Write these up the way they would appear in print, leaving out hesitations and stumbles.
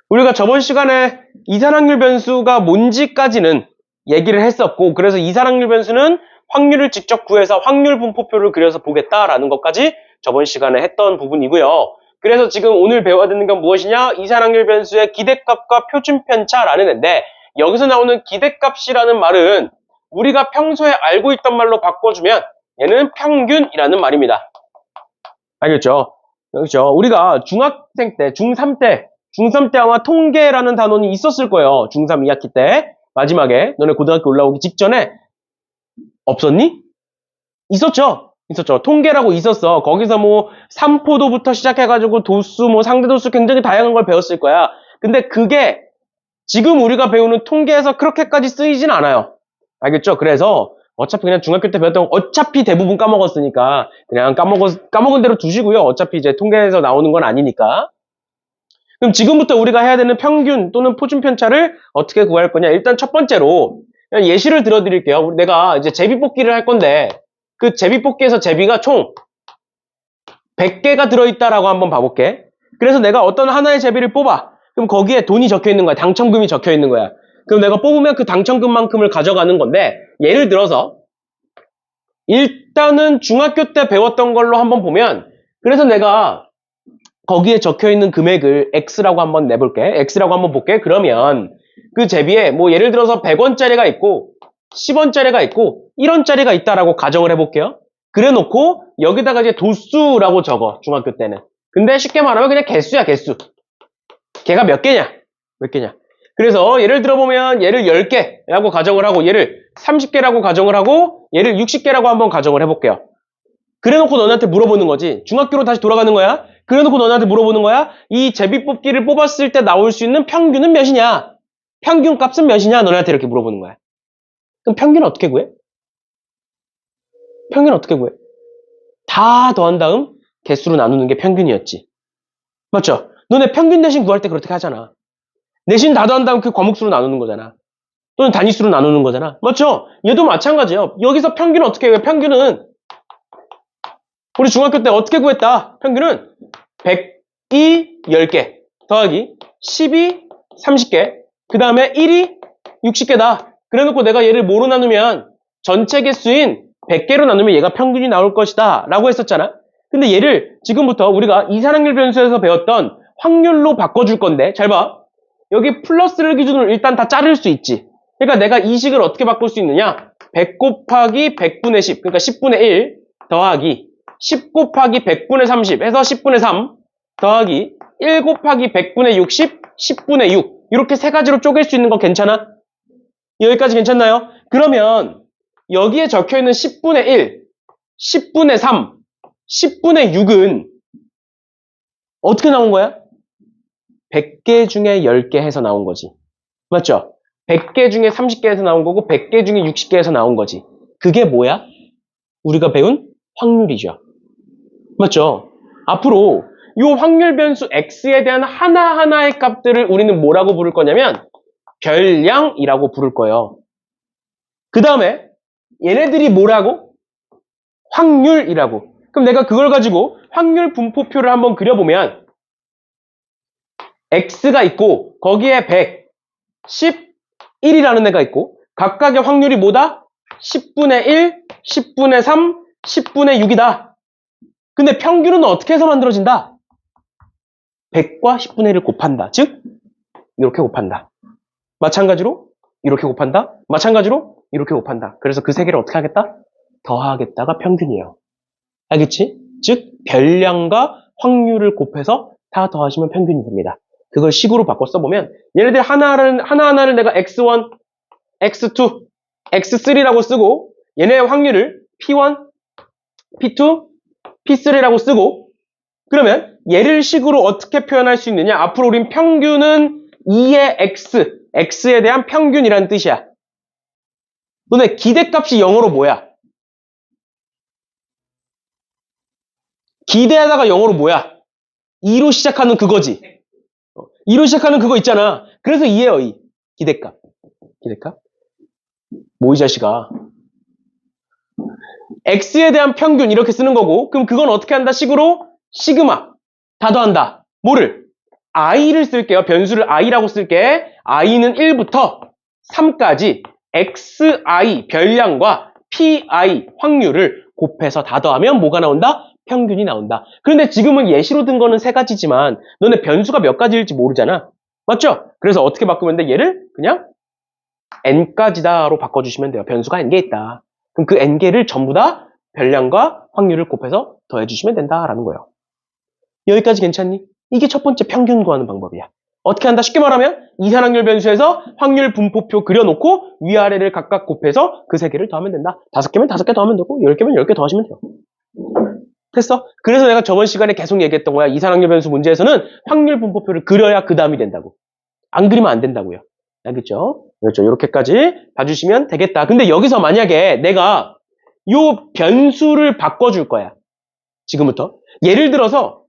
우리가 저번 시간에 이산확률 변수가 뭔지까지는 얘기를 했었고, 그래서 이산확률 변수는 확률을 직접 구해서 확률 분포표를 그려서 보겠다라는 것까지 저번 시간에 했던 부분이고요. 그래서 지금 오늘 배워야 되는 건 무엇이냐? 이산확률 변수의 기대값과 표준편차라는 애인데, 여기서 나오는 기대값이라는 말은 우리가 평소에 알고 있던 말로 바꿔주면 얘는 평균이라는 말입니다. 알겠죠? 그렇죠. 우리가 중학생 때, 중3 때 아마 통계라는 단원이 있었을 거예요. 중3 2학기 때. 마지막에 너네 고등학교 올라오기 직전에 없었니? 있었죠? 있었죠. 통계라고 있었어. 거기서 뭐 삼포도부터 시작해가지고 도수, 뭐 상대도수 굉장히 다양한 걸 배웠을 거야. 근데 그게 지금 우리가 배우는 통계에서 그렇게까지 쓰이진 않아요. 알겠죠? 그래서 어차피 그냥 중학교 때 배웠던 거 어차피 대부분 까먹었으니까 그냥 까먹은 대로 두시고요. 어차피 이제 통계에서 나오는 건 아니니까. 그럼 지금부터 우리가 해야 되는 평균 또는 표준편차를 어떻게 구할 거냐? 일단 첫 번째로 그냥 예시를 들어드릴게요. 내가 이제 제비뽑기를 할 건데 그 제비뽑기에서 제비가 총 100개가 들어있다라고 한번 봐볼게. 그래서 내가 어떤 하나의 제비를 뽑아. 그럼 거기에 돈이 적혀 있는 거야. 당첨금이 적혀 있는 거야. 그럼 내가 뽑으면 그 당첨금만큼을 가져가는 건데 예를 들어서 일단은 중학교 때 배웠던 걸로 한번 보면 그래서 내가 거기에 적혀 있는 금액을 X라고 한번 내볼게. X라고 한번 볼게. 그러면 그 제비에 뭐 예를 들어서 100원짜리가 있고 10원짜리가 있고 1원짜리가 있다라고 가정을 해볼게요. 그래 놓고 여기다가 이제 도수라고 적어. 중학교 때는. 근데 쉽게 말하면 그냥 개수야, 개수. 걔가 몇 개냐? 몇 개냐? 그래서 예를 들어보면 얘를 10개라고 가정을 하고 얘를 30개라고 가정을 하고 얘를 60개라고 한번 가정을 해볼게요. 그래 놓고 너네한테 물어보는 거지. 중학교로 다시 돌아가는 거야. 그래 놓고 너네한테 물어보는 거야. 이 제비뽑기를 뽑았을 때 나올 수 있는 평균은 몇이냐? 평균 값은 몇이냐? 너네한테 이렇게 물어보는 거야. 그럼 평균은 어떻게 구해? 평균은 어떻게 구해? 다 더한 다음 개수로 나누는 게 평균이었지. 맞죠? 너네 평균 대신 구할 때 그렇게 하잖아. 내신 다 더한 다음 그 과목수로 나누는 거잖아. 또는 단위수로 나누는 거잖아. 맞죠? 얘도 마찬가지예요. 여기서 평균은 어떻게 구해? 평균은 우리 중학교 때 어떻게 구했다? 평균은 100이 10개 더하기 10이 30개 그 다음에 1이 60개다. 그래놓고 내가 얘를 뭐로 나누면 전체 개수인 100개로 나누면 얘가 평균이 나올 것이다 라고 했었잖아. 근데 얘를 지금부터 우리가 이산확률 변수에서 배웠던 확률로 바꿔줄 건데 잘 봐. 여기 플러스를 기준으로 일단 다 자를 수 있지. 그러니까 내가 이 식을 어떻게 바꿀 수 있느냐? 100 곱하기 100분의 10 그러니까 10분의 1 더하기 10 곱하기 100분의 30 해서 10분의 3 더하기 1 곱하기 100분의 60 10분의 6 이렇게 세 가지로 쪼갤 수 있는 거 괜찮아? 여기까지 괜찮나요? 그러면 여기에 적혀있는 10분의 1 10분의 3 10분의 6은 어떻게 나온 거야? 100개 중에 10개 해서 나온 거지. 맞죠? 100개 중에 30개에서 나온 거고 100개 중에 60개에서 나온 거지. 그게 뭐야? 우리가 배운 확률이죠. 맞죠? 앞으로 이 확률 변수 x에 대한 하나하나의 값들을 우리는 뭐라고 부를 거냐면 별량이라고 부를 거예요. 그 다음에 얘네들이 뭐라고? 확률이라고. 그럼 내가 그걸 가지고 확률 분포표를 한번 그려보면 x가 있고 거기에 100, 11이라는 애가 있고 각각의 확률이 뭐다? 10분의 1, 10분의 3, 10분의 6이다. 근데 평균은 어떻게 해서 만들어진다? 100과 10분의 1을 곱한다. 즉 이렇게 곱한다. 마찬가지로 이렇게 곱한다. 마찬가지로 이렇게 곱한다. 그래서 그 세 개를 어떻게 하겠다? 더하겠다가 평균이에요. 알겠지? 즉 별량과 확률을 곱해서 다 더하시면 평균이 됩니다. 그걸 식으로 바꿔 써보면 얘네들 하나하나를 내가 x1, x2, x3라고 쓰고 얘네의 확률을 p1, p2, p3라고 쓰고 그러면 얘를 식으로 어떻게 표현할 수 있느냐? 앞으로 우린 평균은 2의 x, x에 대한 평균이라는 뜻이야. 너네 기대값이 영어로 뭐야? 기대하다가 영어로 뭐야? 2로 시작하는 그거지. 2로 시작하는 그거 있잖아. 그래서 2예요, 2. 기대값. 기대값? 뭐 이 자식아. x에 대한 평균 이렇게 쓰는 거고 그럼 그건 어떻게 한다? 식으로 시그마. 다 더한다. 뭐를? i를 쓸게요. 변수를 i라고 쓸게. i는 1부터 3까지 xi 별량과 pi 확률을 곱해서 다 더하면 뭐가 나온다? 평균이 나온다. 그런데 지금은 예시로 든 거는 3가지지만 너네 변수가 몇 가지일지 모르잖아. 맞죠? 그래서 어떻게 바꾸면 돼? 얘를 그냥 n까지다로 바꿔주시면 돼요. 변수가 n개 있다. 그럼 그 n개를 전부 다 별량과 확률을 곱해서 더해주시면 된다라는 거예요. 여기까지 괜찮니? 이게 첫 번째 평균 구하는 방법이야. 어떻게 한다? 쉽게 말하면 이산확률 변수에서 확률 분포표 그려놓고 위아래를 각각 곱해서 그 세 개를 더하면 된다. 5개면 5개 더하면 되고 10개면 10개 더하시면 돼요. 됐어? 그래서 내가 저번 시간에 계속 얘기했던 거야. 이산확률 변수 문제에서는 확률 분포표를 그려야 그 다음이 된다고. 안 그리면 안 된다고요. 알겠죠? 그렇죠. 이렇게까지 봐주시면 되겠다. 근데 여기서 만약에 내가 요 변수를 바꿔줄 거야. 지금부터. 예를 들어서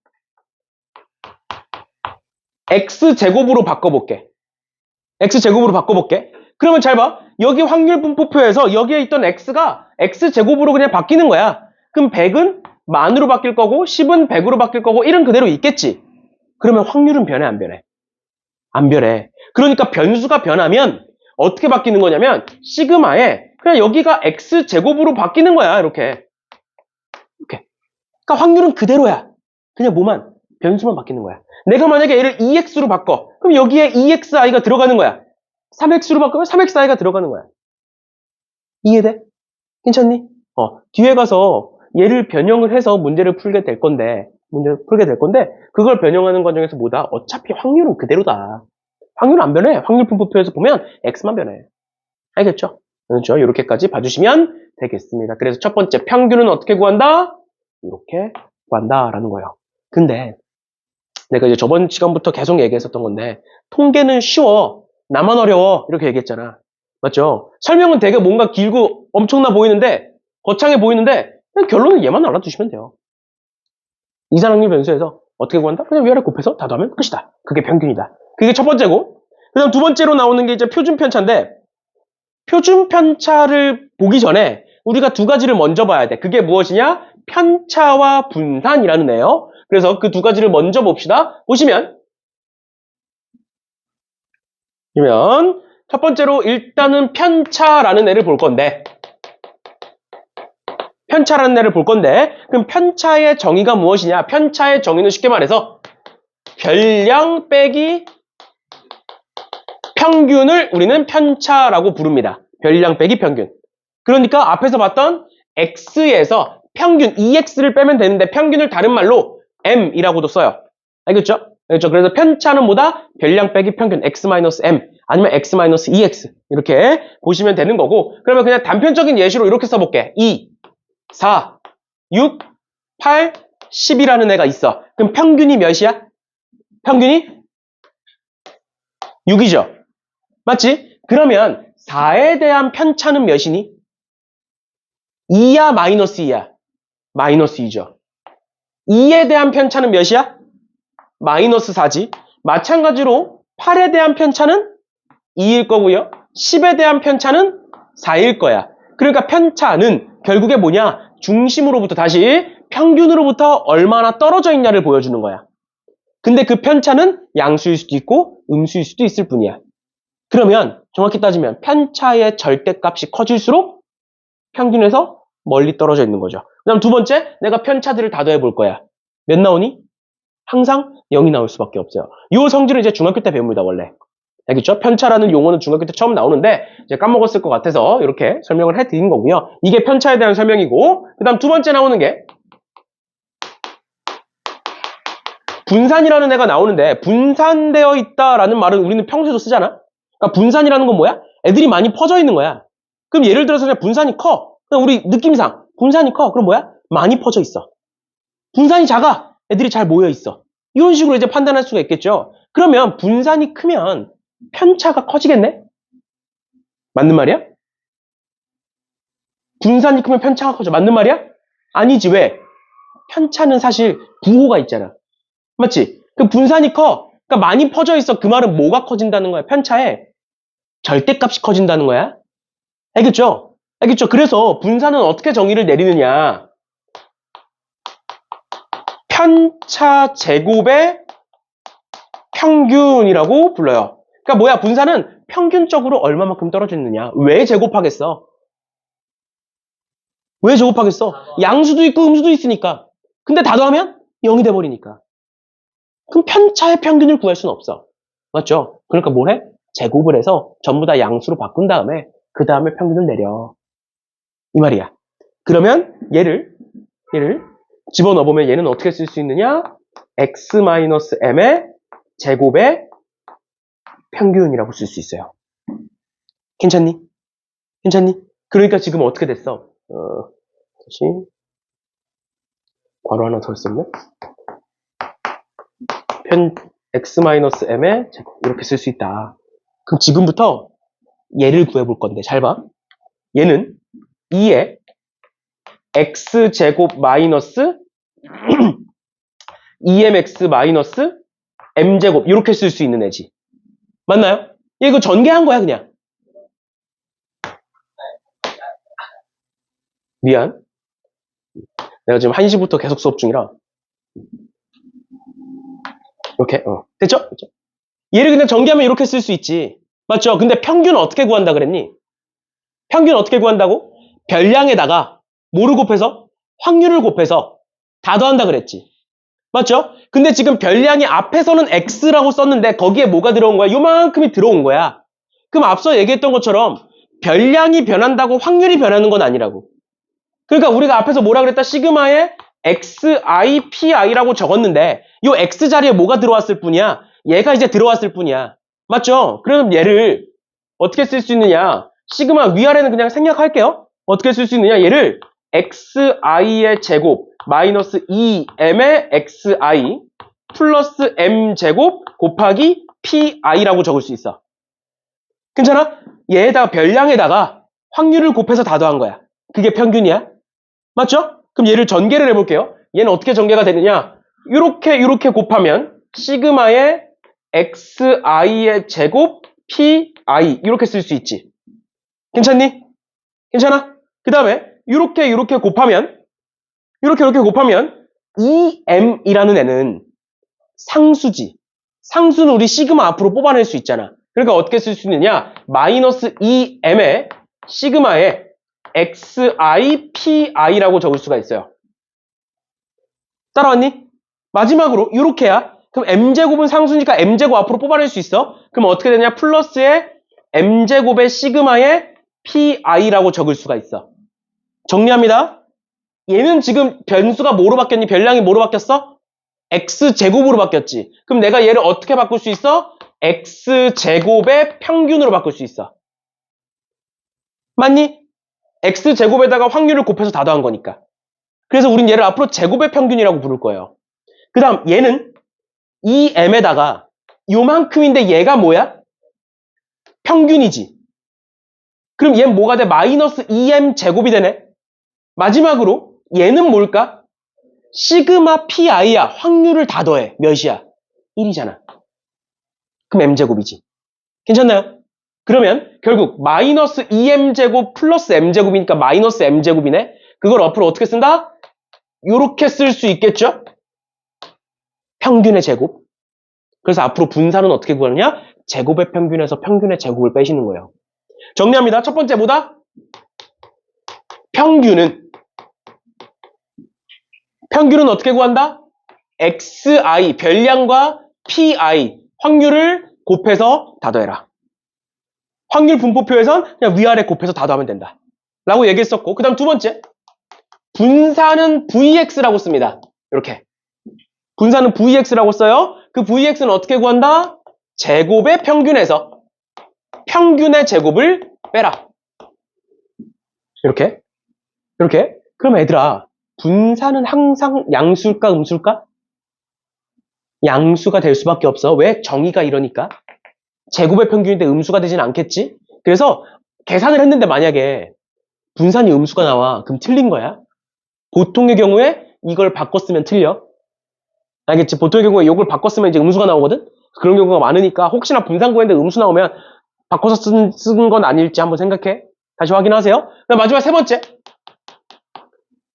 x제곱으로 바꿔볼게. x제곱으로 바꿔볼게. 그러면 잘 봐. 여기 확률 분포표에서 여기에 있던 x가 x제곱으로 그냥 바뀌는 거야. 그럼 100은 만으로 바뀔 거고 10은 100으로 바뀔 거고 1은 그대로 있겠지. 그러면 확률은 변해 안 변해? 안 변해. 그러니까 변수가 변하면 어떻게 바뀌는 거냐면 시그마에 그냥 여기가 x제곱으로 바뀌는 거야. 이렇게. 그러니까 확률은 그대로야. 그냥 뭐만? 변수만 바뀌는 거야. 내가 만약에 얘를 2x로 바꿔. 그럼 여기에 2xi가 들어가는 거야. 3x로 바꾸면 3xi가 들어가는 거야. 이해돼? 괜찮니? 뒤에 가서 얘를 변형을 해서 문제를 풀게 될 건데, 그걸 변형하는 과정에서 뭐다? 어차피 확률은 그대로다. 확률은 안 변해. 확률 분포표에서 보면 x만 변해. 알겠죠? 그렇죠? 이렇게까지 봐주시면 되겠습니다. 그래서 첫 번째 평균은 어떻게 구한다? 이렇게 구한다라는 거예요. 근데 내가 이제 저번 시간부터 계속 얘기했었던 건데 통계는 쉬워. 나만 어려워. 이렇게 얘기했잖아. 맞죠? 설명은 되게 뭔가 길고 엄청나 보이는데 거창해 보이는데 그냥 결론은 얘만 알아두시면 돼요. 이산확률 변수에서 어떻게 구한다? 그냥 위아래 곱해서 다 더하면 끝이다. 그게 평균이다. 그게 첫 번째고 그 다음 두 번째로 나오는 게 이제 표준 편차인데 표준 편차를 보기 전에 우리가 두 가지를 먼저 봐야 돼. 그게 무엇이냐? 편차와 분산이라는 애요. 그래서 그 두 가지를 먼저 봅시다. 보시면 첫 번째로 일단은 편차라는 애를 볼 건데 그럼 편차의 정의가 무엇이냐? 편차의 정의는 쉽게 말해서 별량 빼기 평균을 우리는 편차라고 부릅니다. 별량 빼기 평균. 그러니까 앞에서 봤던 x에서 평균 2x를 빼면 되는데 평균을 다른 말로 m이라고도 써요. 알겠죠? 그래서 편차는 뭐다? 별량 빼기 평균 x-m 아니면 x-2x 이렇게 보시면 되는 거고 그러면 그냥 단편적인 예시로 이렇게 써볼게. 2, 4, 6, 8, 10이라는 애가 있어. 그럼 평균이 몇이야? 평균이 6이죠. 맞지? 그러면 4에 대한 편차는 몇이니? 2야 마이너스 2야? 마이너스 2죠. 2에 대한 편차는 몇이야? 마이너스 4지. 마찬가지로 8에 대한 편차는 2일 거고요. 10에 대한 편차는 4일 거야. 그러니까 편차는 결국에 뭐냐? 중심으로부터 다시 평균으로부터 얼마나 떨어져 있냐를 보여주는 거야. 근데 그 편차는 양수일 수도 있고 음수일 수도 있을 뿐이야. 그러면 정확히 따지면 편차의 절대값이 커질수록 평균에서 멀리 떨어져 있는 거죠. 그 다음 두 번째, 내가 편차들을 다 더해볼 거야. 몇 나오니? 항상 0이 나올 수밖에 없어요. 이 성질은 이제 중학교 때 배웁니다, 원래. 알겠죠? 편차라는 용어는 중학교 때 처음 나오는데 이제 까먹었을 것 같아서 이렇게 설명을 해드린 거고요. 이게 편차에 대한 설명이고 그 다음 두 번째 나오는 게 분산이라는 애가 나오는데 분산되어 있다라는 말은 우리는 평소에도 쓰잖아? 그러니까 분산이라는 건 뭐야? 애들이 많이 퍼져 있는 거야. 그럼 예를 들어서 그냥 분산이 커. 그냥 우리 느낌상 분산이 커. 그럼 뭐야? 많이 퍼져 있어. 분산이 작아. 애들이 잘 모여 있어. 이런 식으로 이제 판단할 수가 있겠죠. 그러면 분산이 크면 편차가 커지겠네? 맞는 말이야? 분산이 크면 편차가 커져. 맞는 말이야? 아니지. 왜? 편차는 사실 부호가 있잖아. 맞지? 그 분산이 커. 그러니까 많이 퍼져 있어. 그 말은 뭐가 커진다는 거야? 편차에 절대값이 커진다는 거야. 알겠죠? 알겠죠? 그래서 분산은 어떻게 정의를 내리느냐? 편차 제곱의 평균이라고 불러요. 그러니까 뭐야? 분산은 평균적으로 얼마만큼 떨어져 있느냐. 왜 제곱하겠어? 왜 제곱하겠어? 양수도 있고 음수도 있으니까. 근데 다 더하면 0이 돼버리니까. 그럼 편차의 평균을 구할 수는 없어. 맞죠? 그러니까 뭘 해? 제곱을 해서 전부 다 양수로 바꾼 다음에 그 다음에 평균을 내려. 이 말이야. 그러면 얘를 집어넣어보면 얘는 어떻게 쓸 수 있느냐? x-m의 제곱의 평균이라고 쓸 수 있어요. 괜찮니? 괜찮니? 그러니까 지금 어떻게 됐어? 다시 괄호 하나 더 썼네. x-m의 제곱 이렇게 쓸 수 있다. 그럼 지금부터 얘를 구해볼 건데 잘 봐. 얘는 2의 x제곱 마이너스 2mx 마이너스 m제곱 이렇게 쓸 수 있는 애지. 맞나요? 얘 이거 전개한 거야 그냥. 미안. 내가 지금 1시부터 계속 수업 중이라. 이렇게 됐죠? 됐죠? 얘를 그냥 전개하면 이렇게 쓸 수 있지. 맞죠? 근데 평균 어떻게 구한다 그랬니? 평균 어떻게 구한다고? 별량에다가 뭐를 곱해서? 확률을 곱해서 다 더한다 그랬지. 맞죠? 근데 지금 별량이 앞에서는 x라고 썼는데 거기에 뭐가 들어온 거야? 요만큼이 들어온 거야. 그럼 앞서 얘기했던 것처럼 별량이 변한다고 확률이 변하는 건 아니라고. 그러니까 우리가 앞에서 뭐라 그랬다? 시그마에 xi, pi라고 적었는데 요 x 자리에 뭐가 들어왔을 뿐이야? 얘가 이제 들어왔을 뿐이야. 맞죠? 그럼 얘를 어떻게 쓸 수 있느냐? 시그마 위아래는 그냥 생략할게요. 어떻게 쓸 수 있느냐? 얘를 xi의 제곱 마이너스 2m의 xi 플러스 m제곱 곱하기 pi라고 적을 수 있어. 괜찮아? 얘에다가 별량에다가 확률을 곱해서 다 더한 거야. 그게 평균이야. 맞죠? 그럼 얘를 전개를 해볼게요. 얘는 어떻게 전개가 되느냐? 이렇게 곱하면 시그마의 xi의 제곱 pi 이렇게 쓸 수 있지. 괜찮니? 괜찮아? 그 다음에 이렇게 곱하면 이렇게 곱하면 2m이라는 애는 상수지. 상수는 우리 시그마 앞으로 뽑아낼 수 있잖아. 그러니까 어떻게 쓸 수 있느냐? 마이너스 2m의 시그마의 xi, pi라고 적을 수가 있어요. 따라왔니? 마지막으로 이렇게야. 그럼 m제곱은 상수니까 m제곱 앞으로 뽑아낼 수 있어. 그럼 어떻게 되냐? 플러스의 m제곱의 시그마의 pi라고 적을 수가 있어. 정리합니다. 얘는 지금 변수가 뭐로 바뀌었니? 별량이 뭐로 바뀌었어? x제곱으로 바뀌었지. 그럼 내가 얘를 어떻게 바꿀 수 있어? x제곱의 평균으로 바꿀 수 있어. 맞니? x제곱에다가 확률을 곱해서 다 더한 거니까. 그래서 우린 얘를 앞으로 제곱의 평균이라고 부를 거예요. 그 다음 얘는 2m에다가 요만큼인데 얘가 뭐야? 평균이지. 그럼 얘는 뭐가 돼? 마이너스 2m 제곱이 되네. 마지막으로 얘는 뭘까? 시그마 pi야. 확률을 다 더해. 몇이야? 1이잖아. 그럼 m제곱이지. 괜찮나요? 그러면 결국 마이너스 2m제곱 플러스 m제곱이니까 마이너스 m제곱이네. 그걸 앞으로 어떻게 쓴다? 요렇게 쓸 수 있겠죠? 평균의 제곱. 그래서 앞으로 분산은 어떻게 구하느냐? 제곱의 평균에서 평균의 제곱을 빼시는 거예요. 정리합니다. 첫 번째 뭐다? 평균은 어떻게 구한다? xi, 별량과 pi, 확률을 곱해서 다 더해라. 확률 분포표에선 그냥 위아래 곱해서 다 더하면 된다. 라고 얘기했었고, 그 다음 두 번째. 분산은 vx라고 씁니다. 이렇게. 분산은 vx라고 써요. 그 vx는 어떻게 구한다? 제곱의 평균에서 평균의 제곱을 빼라. 이렇게. 그럼 얘들아, 분산은 항상 양수일까, 음수일까? 양수가 될 수밖에 없어. 왜? 정의가 이러니까. 제곱의 평균인데 음수가 되진 않겠지? 그래서 계산을 했는데 만약에 분산이 음수가 나와. 그럼 틀린 거야. 보통의 경우에 이걸 바꿨으면 틀려. 알겠지? 보통의 경우에 이걸 바꿨으면 이제 음수가 나오거든? 그런 경우가 많으니까 혹시나 분산 구했는데 음수 나오면 바꿔서 쓴 건 아닐지 한번 생각해. 다시 확인하세요. 그럼 마지막 세 번째.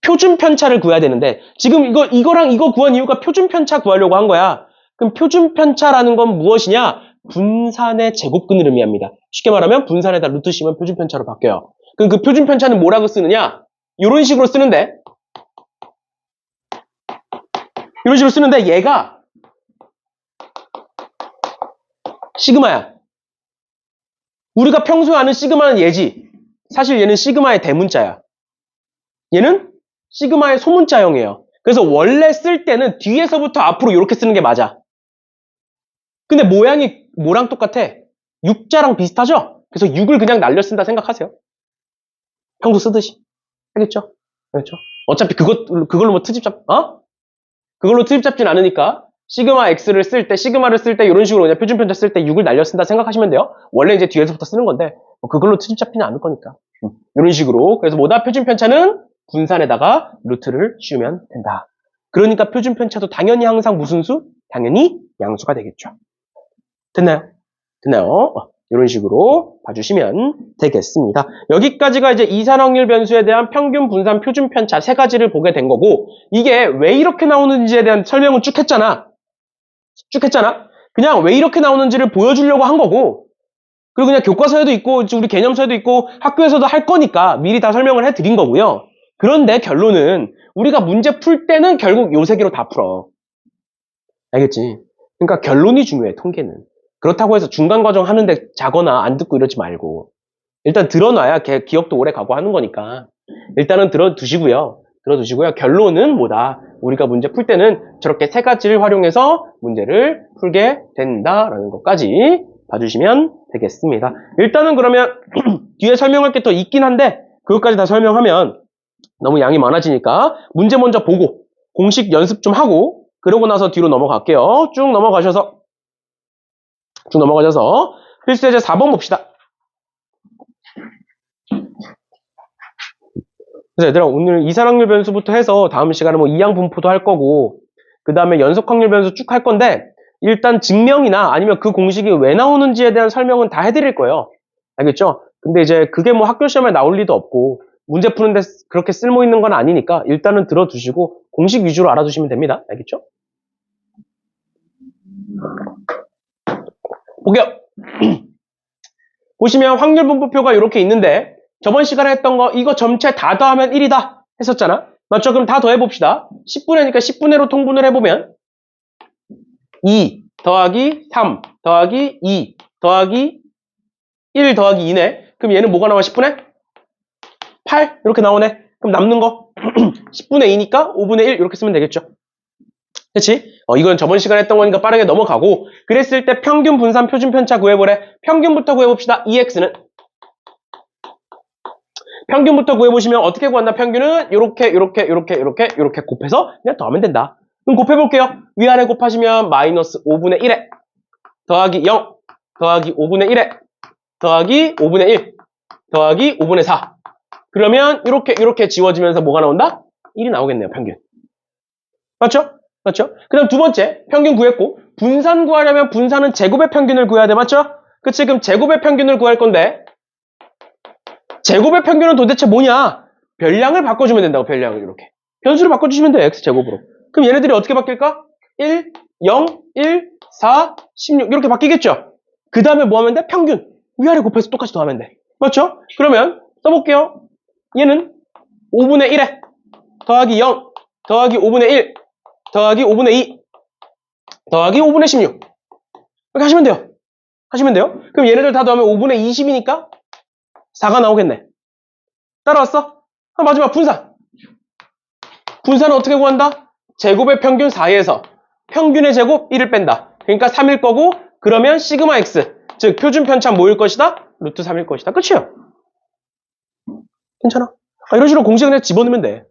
표준 편차를 구해야 되는데 지금 이거랑 이거 구한 이유가 표준 편차 구하려고 한 거야. 그럼 표준 편차라는 건 무엇이냐? 분산의 제곱근을 의미합니다. 쉽게 말하면 분산에다 루트 씌우면 표준 편차로 바뀌어요. 그럼 그 표준 편차는 뭐라고 쓰느냐? 이런 식으로 쓰는데 얘가 시그마야. 우리가 평소에 아는 시그마는 얘지. 사실 얘는 시그마의 대문자야. 얘는 시그마의 소문자형이에요. 그래서 원래 쓸 때는 뒤에서부터 앞으로 이렇게 쓰는 게 맞아. 근데 모양이 뭐랑 똑같아? 육자랑 비슷하죠? 그래서 6을 그냥 날려 쓴다 생각하세요. 평소 쓰듯이. 알겠죠? 알겠죠? 어차피 그걸로 뭐 그걸로 트집 잡진 않으니까 시그마 x를 쓸 때, 시그마를 쓸 때 이런 식으로 그냥 표준 편차 쓸 때 6을 날려 쓴다 생각하시면 돼요. 원래 이제 뒤에서부터 쓰는 건데 그걸로 트집 잡지는 않을 거니까. 이런 식으로. 그래서 뭐다? 표준 편차는 분산에다가 루트를 씌우면 된다. 그러니까 표준 편차도 당연히 항상 무슨 수? 당연히 양수가 되겠죠. 됐나요? 됐나요? 이런 식으로 봐주시면 되겠습니다. 여기까지가 이제 이산확률 변수에 대한 평균, 분산, 표준 편차 세 가지를 보게 된 거고 이게 왜 이렇게 나오는지에 대한 설명은 쭉 했잖아. 그냥 왜 이렇게 나오는지를 보여주려고 한 거고 그리고 그냥 교과서에도 있고 우리 개념서에도 있고 학교에서도 할 거니까 미리 다 설명을 해드린 거고요. 그런데 결론은 우리가 문제 풀 때는 결국 요 세 개로 다 풀어. 알겠지? 그러니까 결론이 중요해, 통계는. 그렇다고 해서 중간 과정 하는데 자거나 안 듣고 이러지 말고 일단 들어놔야 기억도 오래 가고 하는 거니까 일단은 들어두시고요. 결론은 뭐다? 우리가 문제 풀 때는 저렇게 세 가지를 활용해서 문제를 풀게 된다라는 것까지 봐주시면 되겠습니다. 일단은 그러면 뒤에 설명할 게 더 있긴 한데 그것까지 다 설명하면 너무 양이 많아지니까 문제 먼저 보고 공식 연습 좀 하고 그러고 나서 뒤로 넘어갈게요. 쭉 넘어가셔서 필수예제 4번 봅시다. 그래서 얘들아 오늘 이산확률 변수부터 해서 다음 시간에 뭐 이항 분포도 할 거고 그 다음에 연속확률 변수 쭉 할 건데 일단 증명이나 아니면 그 공식이 왜 나오는지에 대한 설명은 다 해드릴 거예요. 알겠죠? 근데 이제 그게 뭐 학교 시험에 나올 리도 없고 문제 푸는데 그렇게 쓸모 있는 건 아니니까 일단은 들어두시고 공식 위주로 알아두시면 됩니다. 알겠죠? 볼게요. 보시면 확률 분포표가 이렇게 있는데 저번 시간에 했던 거 이거 전체 다 더하면 1이다 했었잖아. 맞죠? 그럼 다 더해봅시다. 10분의 1이니까 10분의 1로 통분을 해보면 2 더하기 3 더하기 2 더하기 1 더하기 2네. 그럼 얘는 뭐가 나와? 10분의 8 이렇게 나오네. 그럼 남는 거 10분의 2니까 5분의 1 이렇게 쓰면 되겠죠. 그치? 이건 저번 시간에 했던 거니까 빠르게 넘어가고 그랬을 때 평균, 분산, 표준 편차 구해보래. 평균부터 구해봅시다. EX는 평균부터 구해보시면 어떻게 구한다? 평균은 요렇게 곱해서 그냥 더하면 된다. 그럼 곱해볼게요. 위아래 곱하시면 마이너스 5분의 1에 더하기 0 더하기 5분의 1에 더하기 5분의 1 더하기 5분의 4 그러면 이렇게 지워지면서 뭐가 나온다? 1이 나오겠네요. 평균. 맞죠? 그 다음 두 번째 평균 구했고 분산 구하려면 분산은 제곱의 평균을 구해야 돼. 맞죠? 그치? 그럼 제곱의 평균을 구할 건데 제곱의 평균은 도대체 뭐냐? 별량을 바꿔주면 된다고. 별량을 이렇게 변수를 바꿔주시면 돼요. x제곱으로. 그럼 얘네들이 어떻게 바뀔까? 1, 0, 1, 4, 16 이렇게 바뀌겠죠? 그 다음에 뭐 하면 돼? 평균 위아래 곱해서 똑같이 더하면 돼. 맞죠? 그러면 써볼게요. 얘는 5분의 1에 더하기 0 더하기 5분의 1 더하기 5분의 2 더하기 5분의 16 이렇게 하시면 돼요. 그럼 얘네들 다 더하면 5분의 20이니까 4가 나오겠네. 따라왔어? 마지막 분산. 분산은 어떻게 구한다? 제곱의 평균 4에서 평균의 제곱 1을 뺀다. 그러니까 3일 거고 그러면 시그마 x 즉 표준 편차 뭐일 것이다? 루트 3일 것이다. 끝이에요. 괜찮아? 이런 식으로 공식을 그냥 집어넣으면 돼.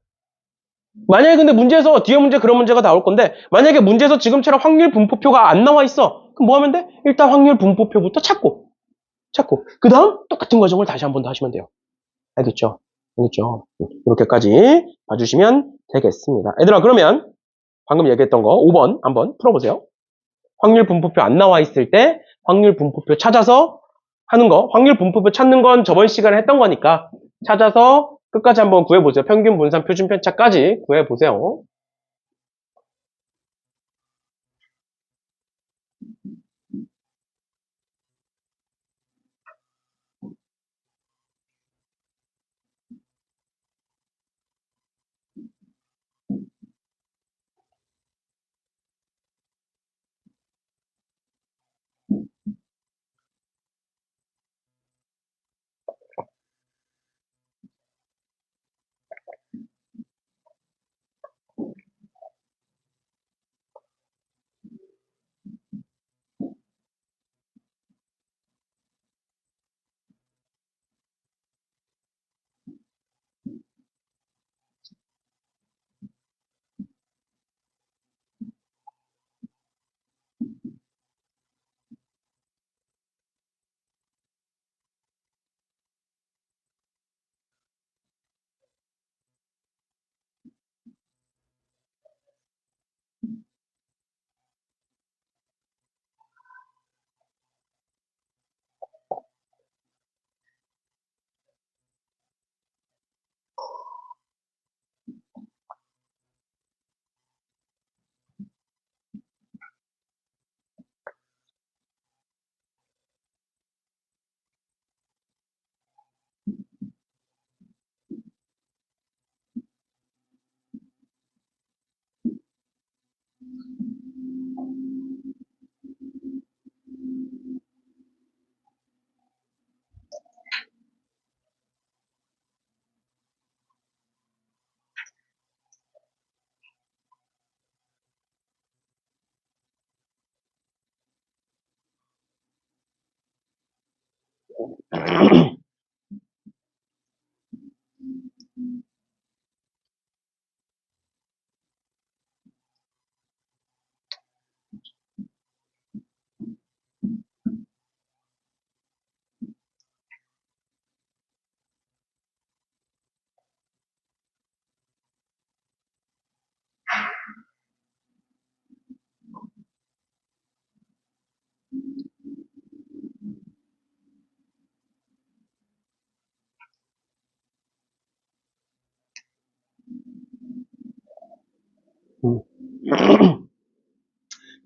만약에 근데 문제에서 뒤에 문제 그런 문제가 나올 건데 만약에 문제에서 지금처럼 확률 분포표가 안 나와 있어. 그럼 뭐 하면 돼? 일단 확률 분포표부터 찾고 그 다음 똑같은 과정을 다시 한 번 더 하시면 돼요. 알겠죠? 이렇게까지 봐주시면 되겠습니다. 얘들아 그러면 방금 얘기했던 거 5번 한번 풀어보세요. 확률 분포표 안 나와 있을 때 확률 분포표 찾아서 하는 거. 확률 분포표 찾는 건 저번 시간에 했던 거니까 찾아서 끝까지 한번 구해보세요. 평균, 분산, 표준 편차까지 구해보세요.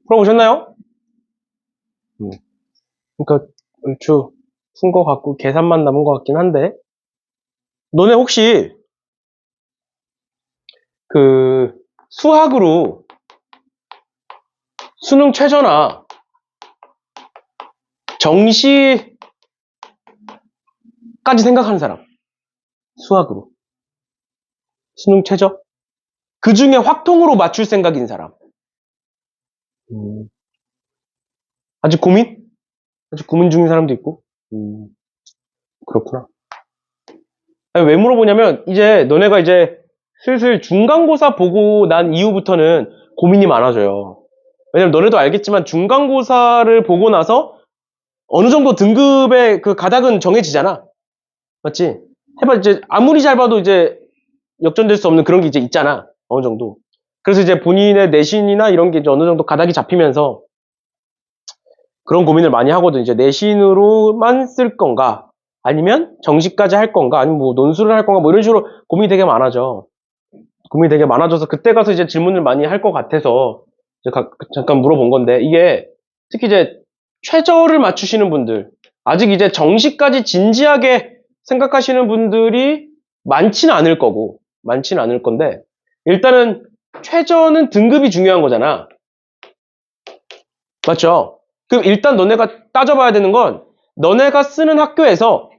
풀어보셨나요? 그러니까 얼추 푼 거 같고 계산만 남은 거 같긴 한데 너네 혹시 그 수학으로 수능 최저나 정시까지 생각하는 사람 수학으로 수능 최저 그 중에 확통으로 맞출 생각인 사람 아직 고민? 아직 고민 중인 사람도 있고 그렇구나. 아니, 왜 물어보냐면 이제 너네가 이제 슬슬 중간고사 보고 난 이후부터는 고민이 많아져요. 왜냐면 너네도 알겠지만 중간고사를 보고 나서 어느 정도 등급의 그 가닥은 정해지잖아. 맞지? 해봐 이제 아무리 잘 봐도 이제 역전될 수 없는 그런 게 이제 있잖아. 어느 정도. 그래서 이제 본인의 내신이나 이런 게 이제 어느 정도 가닥이 잡히면서 그런 고민을 많이 하거든. 이제 내신으로만 쓸 건가? 아니면 정시까지 할 건가? 아니면 뭐 논술을 할 건가? 뭐 이런 식으로 고민이 되게 많아져. 고민이 되게 많아져서 그때 가서 이제 질문을 많이 할 것 같아서 이제 잠깐 물어본 건데 이게 특히 이제 최저를 맞추시는 분들 아직 이제 정시까지 진지하게 생각하시는 분들이 많지는 않을 거고 많지는 않을 건데 일단은 최저는 등급이 중요한 거잖아. 맞죠? 그럼 일단 너네가 따져봐야 되는 건 너네가 쓰는 학교에서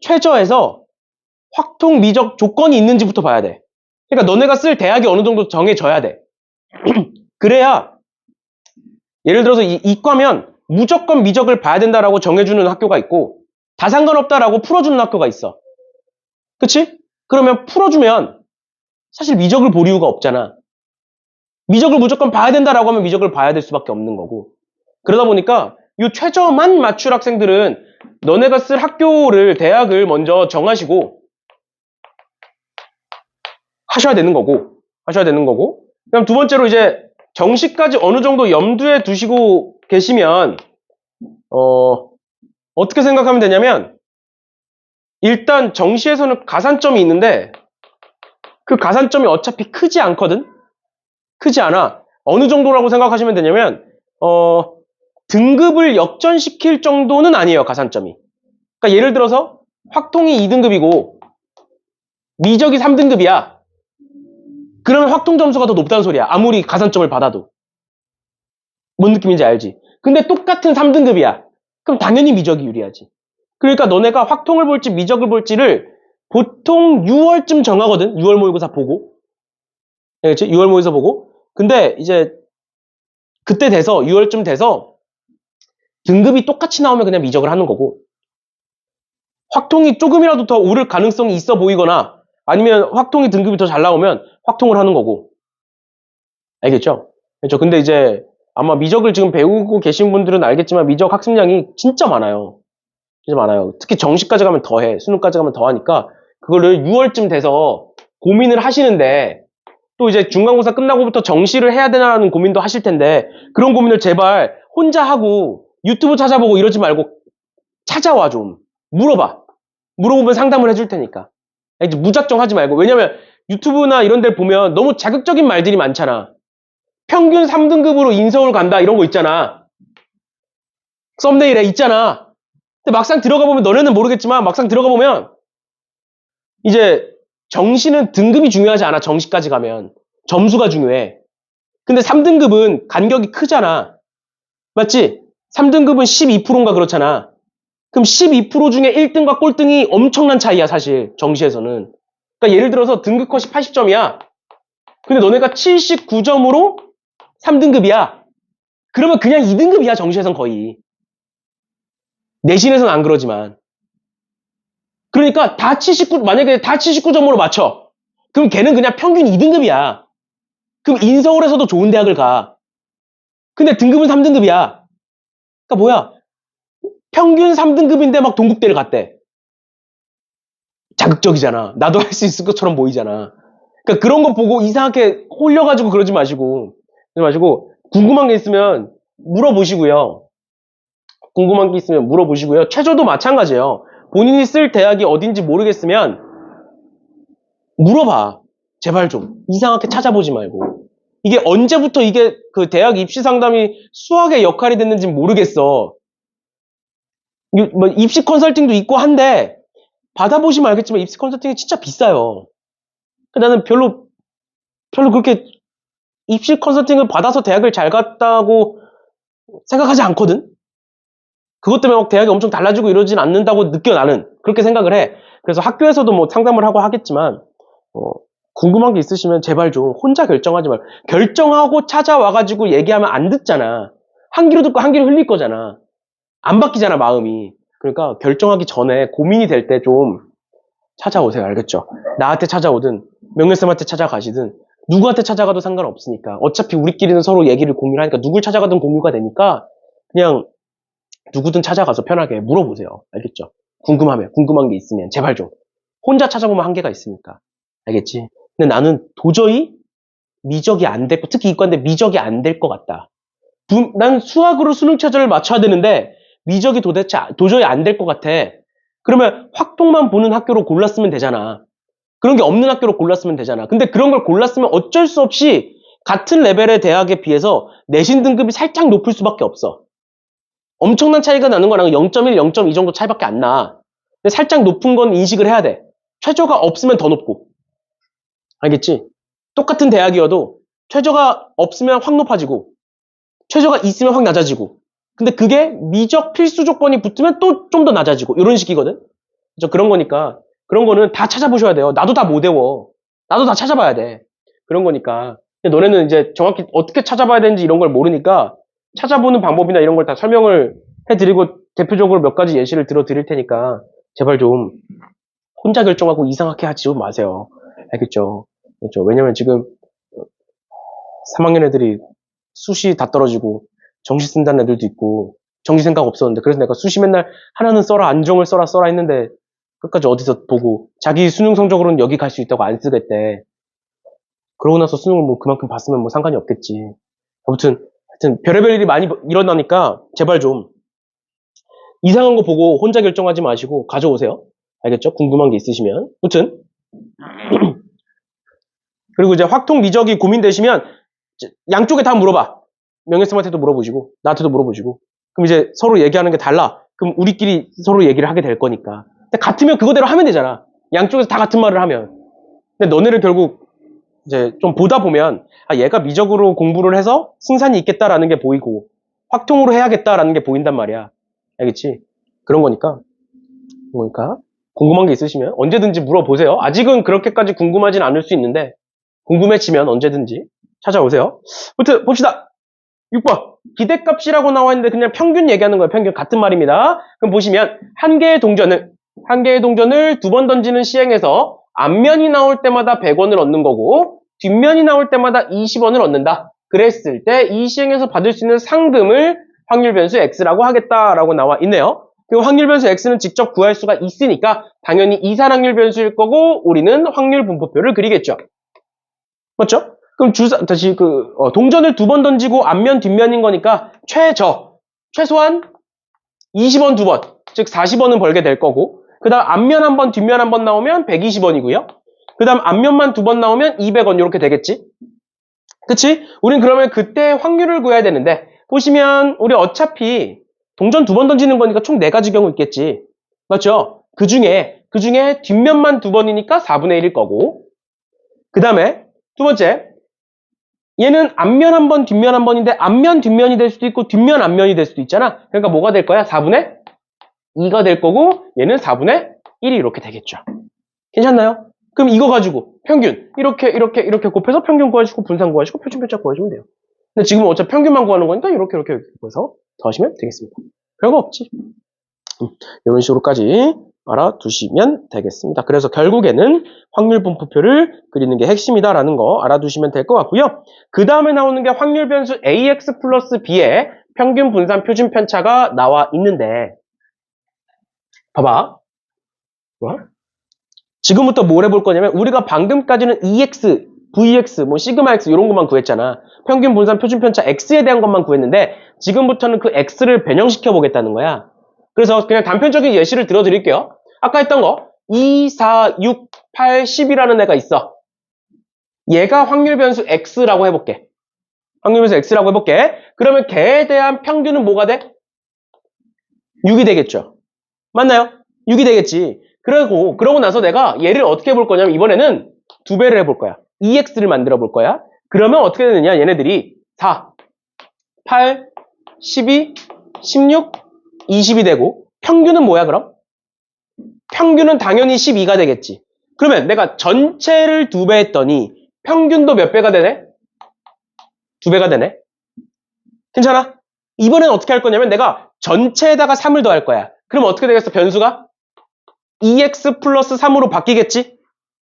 최저에서 확통 미적 조건이 있는지부터 봐야 돼. 그러니까 너네가 쓸 대학이 어느 정도 정해져야 돼. 그래야 예를 들어서 이과면 무조건 미적을 봐야 된다라고 정해주는 학교가 있고 다 상관없다라고 풀어주는 학교가 있어. 그치? 그러면 풀어주면 사실 미적을 볼 이유가 없잖아. 미적을 무조건 봐야 된다라고 하면 미적을 봐야 될 수밖에 없는 거고. 그러다 보니까 이 최저만 맞출 학생들은 너네가 쓸 학교를 대학을 먼저 정하시고 하셔야 되는 거고 그다음 두 번째로 이제 정시까지 어느 정도 염두에 두시고 계시면 어떻게 생각하면 되냐면 일단 정시에서는 가산점이 있는데 그 가산점이 어차피 크지 않거든. 크지 않아. 어느 정도라고 생각하시면 되냐면 등급을 역전시킬 정도는 아니에요. 가산점이. 그러니까 예를 들어서 확통이 2등급이고 미적이 3등급이야. 그러면 확통 점수가 더 높다는 소리야. 아무리 가산점을 받아도. 뭔 느낌인지 알지? 근데 똑같은 3등급이야. 그럼 당연히 미적이 유리하지. 그러니까 너네가 확통을 볼지 미적을 볼지를 보통 6월쯤 정하거든. 6월 모의고사 보고. 알겠지? 6월 모의고사 보고. 근데 이제 그때 돼서 6월쯤 돼서 등급이 똑같이 나오면 그냥 미적을 하는 거고 확통이 조금이라도 더 오를 가능성이 있어 보이거나 아니면 확통이 등급이 더 잘 나오면 확통을 하는 거고. 알겠죠? 그렇죠. 근데 이제 아마 미적을 지금 배우고 계신 분들은 알겠지만 미적 학습량이 진짜 많아요. 진짜 많아요. 특히 정시까지 가면 더해. 수능까지 가면 더하니까 그거를 6월쯤 돼서 고민을 하시는데 또 이제 중간고사 끝나고부터 정시를 해야 되나라는 고민도 하실 텐데 그런 고민을 제발 혼자 하고 유튜브 찾아보고 이러지 말고 찾아와 좀. 물어봐. 물어보면 상담을 해줄 테니까. 이제 무작정 하지 말고. 왜냐면 유튜브나 이런 데 보면 너무 자극적인 말들이 많잖아. 평균 3등급으로 인서울 간다 이런 거 있잖아. 썸네일에 있잖아. 근데 막상 들어가 보면 너네는 모르겠지만 막상 들어가 보면 이제 정시는 등급이 중요하지 않아. 정시까지 가면. 점수가 중요해. 근데 3등급은 간격이 크잖아. 맞지? 3등급은 12%인가 그렇잖아. 그럼 12% 중에 1등과 꼴등이 엄청난 차이야, 사실. 정시에서는. 그러니까 예를 들어서 등급 컷이 80점이야. 근데 너네가 79점으로 3등급이야. 그러면 그냥 2등급이야, 정시에선 거의. 내신에선 안 그러지만. 그러니까 만약에 다 79점으로 맞춰. 그럼 걔는 그냥 평균 2등급이야. 그럼 인서울에서도 좋은 대학을 가. 근데 등급은 3등급이야. 그러니까 뭐야? 평균 3등급인데 막 동국대를 갔대. 자극적이잖아. 나도 할 수 있을 것처럼 보이잖아. 그러니까 그런 거 보고 이상하게 홀려가지고 그러지 마시고 궁금한 게 있으면 물어보시고요. 최저도 마찬가지예요. 본인이 쓸 대학이 어딘지 모르겠으면 물어봐. 제발 좀. 이상하게 찾아보지 말고. 이게 언제부터 이게 그 대학 입시 상담이 수학의 역할이 됐는지 모르겠어. 뭐 입시 컨설팅도 있고 한데 받아보시면 알겠지만 입시 컨설팅이 진짜 비싸요. 나는 별로 그렇게 입시 컨설팅을 받아서 대학을 잘 갔다고 생각하지 않거든. 그것 때문에 막 대학이 엄청 달라지고 이러진 않는다고 느껴 나는 그렇게 생각을 해. 그래서 학교에서도 뭐 상담을 하고 하겠지만 궁금한 게 있으시면 제발 좀 혼자 결정하지 말고 결정하고 찾아와가지고 얘기하면 안 듣잖아. 한 귀로 듣고 한 귀로 흘릴 거잖아. 안 바뀌잖아 마음이. 그러니까 결정하기 전에 고민이 될 때 좀 찾아오세요. 알겠죠? 나한테 찾아오든 명예쌤한테 찾아가시든 누구한테 찾아가도 상관없으니까 어차피 우리끼리는 서로 얘기를 공유를 하니까 누굴 찾아가든 공유가 되니까 그냥 누구든 찾아가서 편하게 물어보세요. 알겠죠? 궁금한 게 있으면 제발 좀 혼자 찾아보면 한계가 있으니까 알겠지? 근데 나는 도저히 미적이 안 됐고 특히 이과인데 미적이 안 될 것 같다. 난 수학으로 수능 최저를 맞춰야 되는데 미적이 도저히 안 될 것 같아. 그러면 확통만 보는 학교로 골랐으면 되잖아. 그런 게 없는 학교로 골랐으면 되잖아. 근데 그런 걸 골랐으면 어쩔 수 없이 같은 레벨의 대학에 비해서 내신 등급이 살짝 높을 수밖에 없어. 엄청난 차이가 나는 거랑 0.1, 0.2 정도 차이밖에 안 나. 근데 살짝 높은 건 인식을 해야 돼. 최저가 없으면 더 높고. 알겠지? 똑같은 대학이어도 최저가 없으면 확 높아지고 최저가 있으면 확 낮아지고 근데 그게 미적 필수 조건이 붙으면 또 좀 더 낮아지고 이런 식이거든. 그런 거니까 그런 거는 다 찾아보셔야 돼요. 나도 다 못 외워. 나도 다 찾아봐야 돼. 그런 거니까 근데 너네는 이제 정확히 어떻게 찾아봐야 되는지 이런 걸 모르니까 찾아보는 방법이나 이런 걸 다 설명을 해드리고 대표적으로 몇 가지 예시를 들어 드릴 테니까 제발 좀 혼자 결정하고 이상하게 하지 좀 마세요. 알겠죠? 그렇죠. 왜냐면 지금 3학년 애들이 수시 다 떨어지고 정시 쓴다는 애들도 있고 정시 생각 없었는데 그래서 내가 수시 맨날 하나는 써라 안정을 써라 했는데 끝까지 어디서 보고 자기 수능 성적으로는 여기 갈 수 있다고 안 쓰겠대. 그러고 나서 수능을 뭐 그만큼 봤으면 뭐 상관이 없겠지. 아무튼 하여튼 별의별 일이 많이 일어나니까 제발 좀 이상한 거 보고 혼자 결정하지 마시고 가져오세요. 알겠죠? 궁금한 게 있으시면. 아무튼 그리고 이제 확통 미적이 고민되시면 양쪽에 다 물어봐. 명예쌤한테도 물어보시고 나한테도 물어보시고 그럼 이제 서로 얘기하는 게 달라. 그럼 우리끼리 서로 얘기를 하게 될 거니까. 근데 같으면 그거대로 하면 되잖아. 양쪽에서 다 같은 말을 하면. 근데 너네를 결국 이제 좀 보다 보면 아 얘가 미적으로 공부를 해서 승산이 있겠다라는 게 보이고 확통으로 해야겠다라는 게 보인단 말이야. 알겠지? 그런 거니까 궁금한 게 있으시면 언제든지 물어보세요. 아직은 그렇게까지 궁금하진 않을 수 있는데 궁금해지면 언제든지 찾아오세요. 아무튼 봅시다. 6번 기대값이라고 나와 있는데 그냥 평균 얘기하는 거예요. 평균 같은 말입니다. 그럼 보시면 한 개의 동전을 두 번 던지는 시행에서 앞면이 나올 때마다 100원을 얻는 거고 뒷면이 나올 때마다 20원을 얻는다. 그랬을 때 이 시행에서 받을 수 있는 상금을 확률 변수 x라고 하겠다라고 나와 있네요. 그리고 확률 변수 x는 직접 구할 수가 있으니까 당연히 이산확률 변수일 거고 우리는 확률 분포표를 그리겠죠. 맞죠? 그럼 다시 동전을 두 번 던지고 앞면 뒷면인 거니까 최소한 20원 두 번, 즉 40원은 벌게 될 거고 그 다음 앞면 한 번, 뒷면 한 번 나오면 120원이고요. 그 다음 앞면만 두 번 나오면 200원 이렇게 되겠지? 그치? 우린 그러면 그때 확률을 구해야 되는데 보시면 우리 어차피 동전 두 번 던지는 거니까 총 4가지 경우 있겠지. 맞죠? 그 중에 뒷면만 두 번이니까 4분의 1일 거고 그 다음에 두 번째 얘는 앞면 한 번, 뒷면 한 번인데 앞면, 뒷면이 될 수도 있고 뒷면, 앞면이 될 수도 있잖아. 그러니까 뭐가 될 거야? 4분의 2가 될 거고 얘는 4분의 1이 이렇게 되겠죠. 괜찮나요? 그럼 이거 가지고 평균 이렇게 곱해서 평균 구하시고 분산 구하시고 표준편차 구하시면 돼요. 근데 지금은 어차피 평균만 구하는 거니까 이렇게 곱해서 더하시면 되겠습니다. 별거 없지. 이런 식으로까지 알아두시면 되겠습니다. 그래서 결국에는 확률 분포표를 그리는 게 핵심이다라는 거 알아두시면 될 것 같고요. 그 다음에 나오는 게 확률 변수 ax 플러스 b의 평균 분산 표준 편차가 나와 있는데 봐봐. 지금부터 뭘 해볼 거냐면 우리가 방금까지는 EX, VX, 뭐 시그마 X 이런 것만 구했잖아. 평균 분산 표준 편차 X에 대한 것만 구했는데 지금부터는 그 X를 변형시켜 보겠다는 거야. 그래서 그냥 단편적인 예시를 들어드릴게요. 아까 했던 거 2, 4, 6, 8, 10이라는 애가 있어. 얘가 확률 변수 X라고 해볼게. 확률변수 x라고 해볼게. 그러면 걔에 대한 평균은 뭐가 돼? 6이 되겠죠. 맞나요? 6이 되겠지. 그러고 나서 내가 얘를 어떻게 해볼 거냐면 이번에는 2배를 해볼 거야. 2x를 만들어 볼 거야. 그러면 어떻게 되느냐? 얘네들이 4, 8, 12, 16, 20이 되고 평균은 뭐야 그럼? 평균은 당연히 12가 되겠지. 그러면 내가 전체를 2배 했더니 평균도 몇 배가 되네? 2배가 되네. 괜찮아? 이번엔 어떻게 할 거냐면 내가 전체에다가 3을 더할 거야. 그럼 어떻게 되겠어? 변수가? 2x 플러스 3으로 바뀌겠지?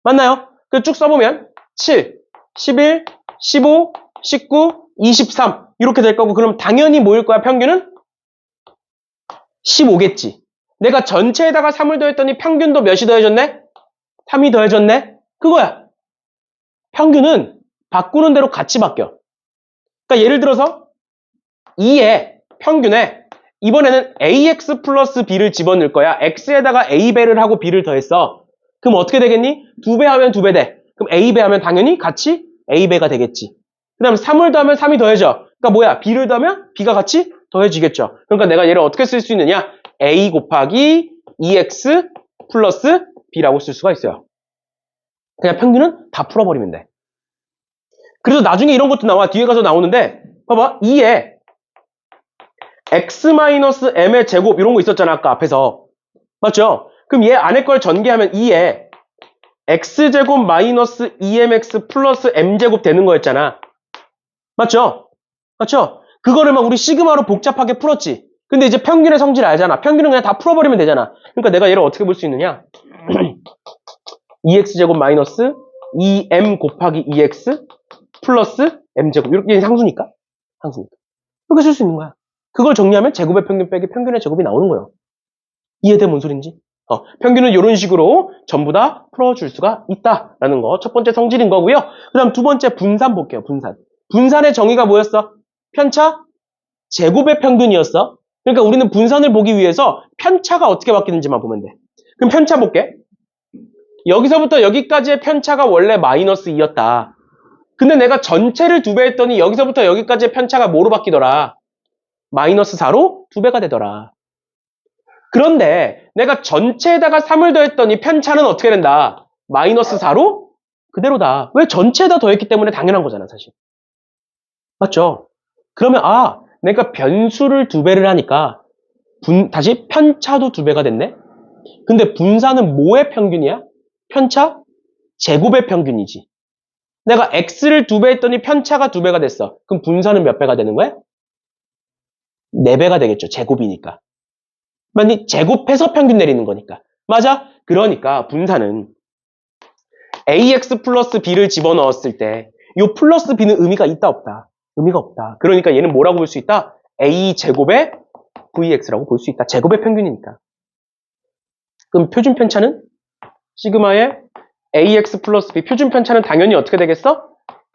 맞나요? 쭉 써보면 7, 11, 15, 19, 23 이렇게 될 거고 그럼 당연히 뭐일 거야? 평균은? 15겠지. 내가 전체에다가 3을 더했더니 평균도 몇이 더해졌네? 3이 더해졌네? 그거야. 평균은 바꾸는 대로 같이 바뀌어. 그러니까 예를 들어서 2의 평균에 이번에는 ax 플러스 b를 집어넣을 거야. x에다가 a배를 하고 b를 더했어. 그럼 어떻게 되겠니? 2배 하면 2배 돼. 그럼 a배 하면 당연히 같이 a배가 되겠지. 그 다음 3을 더하면 3이 더해져. 그러니까 뭐야? b를 더하면 b가 같이 더해지겠죠. 그러니까 내가 얘를 어떻게 쓸 수 있느냐? a 곱하기 2x 플러스 b라고 쓸 수가 있어요. 그냥 평균은 다 풀어버리면 돼. 그래서 나중에 이런 것도 나와. 뒤에 가서 나오는데 봐봐. 2에 x-m의 제곱 이런 거 있었잖아. 아까 앞에서. 맞죠? 그럼 얘 안에 걸 전개하면 2에 x제곱 마이너스 2mx 플러스 m제곱 되는 거였잖아. 맞죠? 맞죠? 그거를 막 우리 시그마로 복잡하게 풀었지. 근데 이제 평균의 성질 알잖아. 평균은 그냥 다 풀어버리면 되잖아. 그러니까 내가 얘를 어떻게 볼 수 있느냐? 2x제곱 마이너스 2m 곱하기 2x 플러스 m제곱. 이렇게 상수니까. 상수니까. 이렇게 쓸 수 있는 거야. 그걸 정리하면 제곱의 평균 빼기 평균의 제곱이 나오는 거예요. 이해돼? 뭔 소린지? 평균은 이런 식으로 전부 다 풀어줄 수가 있다라는 거. 첫 번째 성질인 거고요. 그 다음 두 번째 분산 볼게요. 분산. 분산의 정의가 뭐였어? 편차? 제곱의 평균이었어. 그러니까 우리는 분산을 보기 위해서 편차가 어떻게 바뀌는지만 보면 돼. 그럼 편차 볼게. 여기서부터 여기까지의 편차가 원래 마이너스 2였다. 근데 내가 전체를 2배 했더니 여기서부터 여기까지의 편차가 뭐로 바뀌더라? 마이너스 4로 2배가 되더라. 그런데 내가 전체에다가 3을 더했더니 편차는 어떻게 된다? 마이너스 4로 그대로다. 왜 전체에다 더했기 때문에 당연한 거잖아, 사실. 맞죠? 그러면 내가 변수를 2배를 하니까 다시 편차도 2배가 됐네? 근데 분산은 뭐의 평균이야? 편차? 제곱의 평균이지. 내가 x를 2배 했더니 편차가 2배가 됐어. 그럼 분산은 몇 배가 되는 거야? 4배가 되겠죠. 제곱이니까. 만약 제곱해서 평균 내리는 거니까. 맞아? 그러니까 분산은 ax 플러스 b를 집어넣었을 때 이 플러스 b는 의미가 있다 없다? 의미가 없다. 그러니까 얘는 뭐라고 볼 수 있다? a 제곱의 vx라고 볼 수 있다. 제곱의 평균이니까. 그럼 표준 편차는 시그마의 ax 플러스 b. 표준 편차는 당연히 어떻게 되겠어?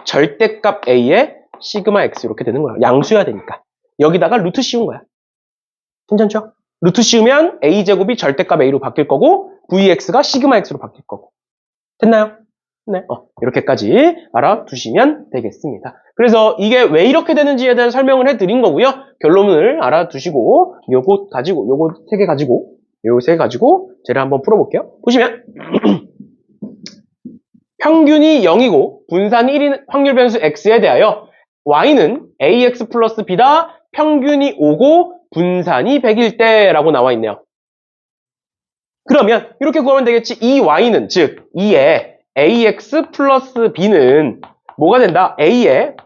절대값 a의 시그마 x 이렇게 되는 거야. 양수여야 되니까. 여기다가 루트 씌운 거야. 괜찮죠? 루트 씌우면 a제곱이 절대값 a로 바뀔 거고 vx가 시그마 x로 바뀔 거고. 됐나요? 네. 이렇게까지 알아두시면 되겠습니다. 그래서 이게 왜 이렇게 되는지에 대한 설명을 해드린 거고요. 결론을 알아두시고 요거 가지고 요거 세 개 가지고 쟤를 한번 풀어볼게요. 보시면 평균이 0이고 분산이 1인 확률 변수 x에 대하여 y는 ax 플러스 b다. 평균이 5고 분산이 100일 때라고 나와 있네요. 그러면 이렇게 구하면 되겠지. 이 y는 즉 2의 ax 플러스 b는 뭐가 된다? a의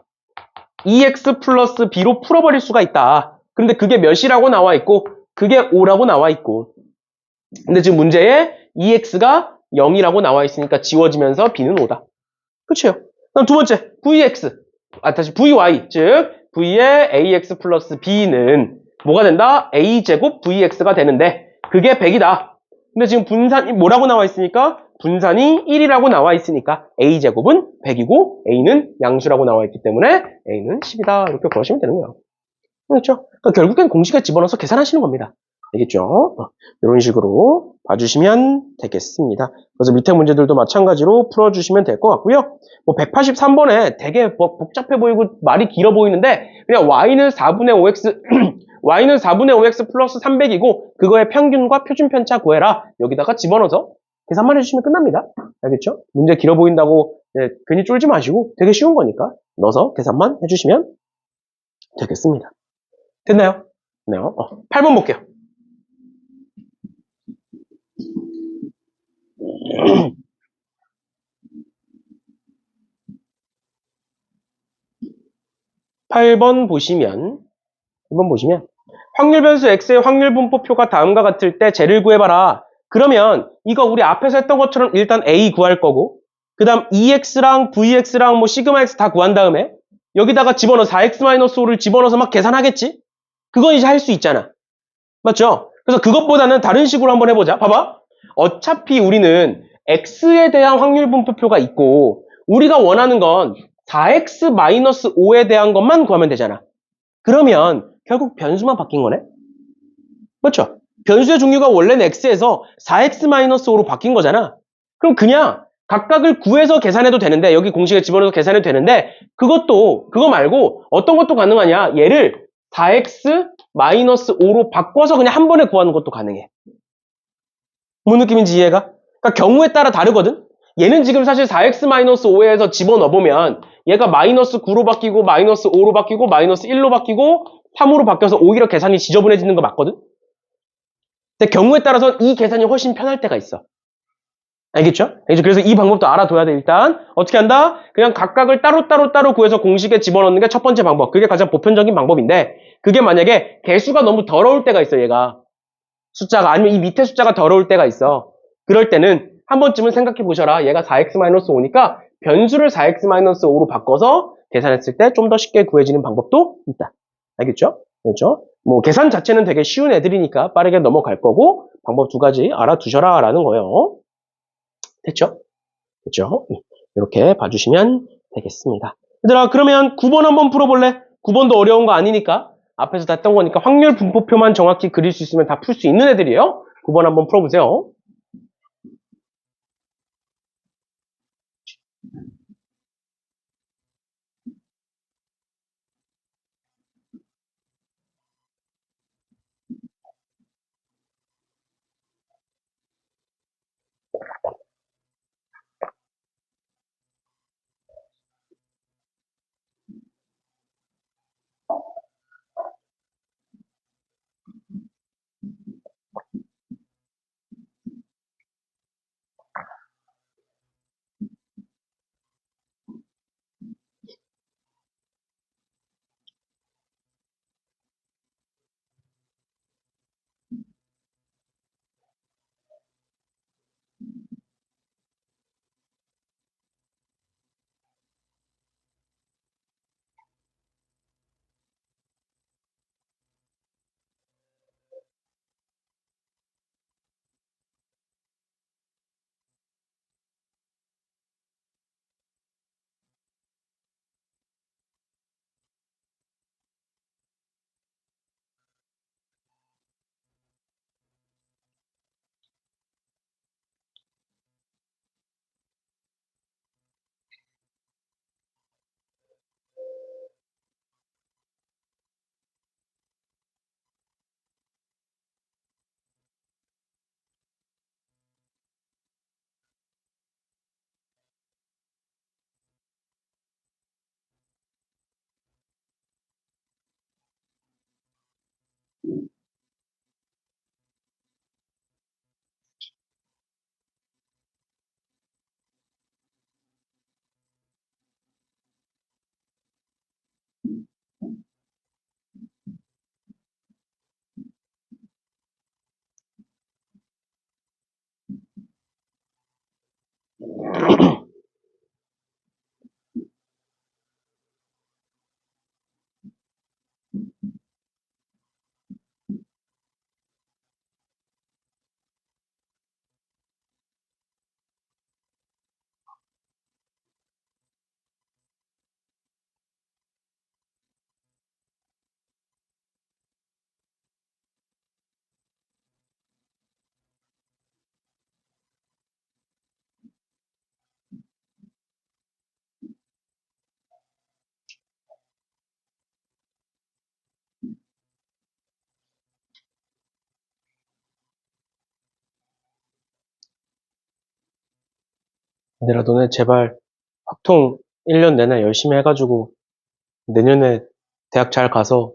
2x 플러스 b로 풀어버릴 수가 있다. 근데 그게 몇이라고 나와 있고 그게 5라고 나와 있고 근데 지금 문제에 2x가 0이라고 나와 있으니까 지워지면서 b는 5다. 그렇죠? 그럼 두 번째 다시 vy 즉 v의 ax 플러스 b는 뭐가 된다? a제곱 vx가 되는데 그게 100이다. 근데 지금 분산이 뭐라고 나와 있으니까 분산이 1이라고 나와 있으니까 a제곱은 100이고 a는 양수라고 나와 있기 때문에 a는 10이다. 이렇게 구하시면 되는 거예요. 그렇죠? 그러니까 결국엔 공식에 집어넣어서 계산하시는 겁니다. 알겠죠? 이런 식으로 봐주시면 되겠습니다. 그래서 밑에 문제들도 마찬가지로 풀어주시면 될 것 같고요. 뭐 183번에 되게 뭐 복잡해 보이고 말이 길어 보이는데 그냥 y는 4분의 5x y는 4분의 5x 플러스 300이고 그거의 평균과 표준 편차 구해라. 여기다가 집어넣어서 계산만 해주시면 끝납니다. 알겠죠? 문제 길어 보인다고 괜히 쫄지 마시고 되게 쉬운 거니까 넣어서 계산만 해주시면 되겠습니다. 됐나요? 네. 8번 볼게요. 8번 보시면 확률 변수 x의 확률 분포표가 다음과 같을 때 쟤를 구해봐라. 그러면 이거 우리 앞에서 했던 것처럼 일단 a 구할 거고 그 다음 2x랑 vx랑 뭐 시그마 x 다 구한 다음에 여기다가 집어넣어 4x-5를 집어넣어서 막 계산하겠지? 그건 이제 할 수 있잖아. 맞죠? 그래서 그것보다는 다른 식으로 한번 해보자. 봐봐. 어차피 우리는 x에 대한 확률 분포표가 있고 우리가 원하는 건 4x-5에 대한 것만 구하면 되잖아. 그러면 결국 변수만 바뀐 거네? 그렇죠? 변수의 종류가 원래는 x에서 4x-5로 바뀐 거잖아. 그럼 그냥 각각을 구해서 계산해도 되는데 여기 공식에 집어넣어서 계산해도 되는데 그거 말고 어떤 것도 가능하냐? 얘를 4x-5로 바꿔서 그냥 한 번에 구하는 것도 가능해. 뭔 느낌인지 이해가? 그러니까 경우에 따라 다르거든? 얘는 지금 사실 4x-5에서 집어넣어보면 얘가 마이너스 9로 바뀌고 마이너스 5로 바뀌고 마이너스 1로 바뀌고 3으로 바뀌어서 오히려 계산이 지저분해지는 거 맞거든? 근데 경우에 따라서 이 계산이 훨씬 편할 때가 있어. 알겠죠? 그래서 이 방법도 알아둬야 돼. 일단 어떻게 한다? 그냥 각각을 따로 구해서 공식에 집어넣는 게 첫 번째 방법. 그게 가장 보편적인 방법인데 그게 만약에 개수가 너무 더러울 때가 있어. 얘가 숫자가 아니면 이 밑에 숫자가 더러울 때가 있어. 그럴 때는 한 번쯤은 생각해 보셔라. 얘가 4x-5니까 변수를 4x-5로 바꿔서 계산했을 때 좀 더 쉽게 구해지는 방법도 있다. 알겠죠? 그렇죠? 뭐 계산 자체는 되게 쉬운 애들이니까 빠르게 넘어갈 거고 방법 두 가지 알아두셔라 라는 거예요. 됐죠? 됐죠? 이렇게 봐주시면 되겠습니다. 얘들아 그러면 9번 한번 풀어볼래? 9번도 어려운 거 아니니까 앞에서 다 했던 거니까 확률 분포표만 정확히 그릴 수 있으면 다 풀 수 있는 애들이에요. 9번 한번 풀어보세요. 얘들아, 너네 제발 확통 1년 내내 열심히 해가지고 내년에 대학 잘 가서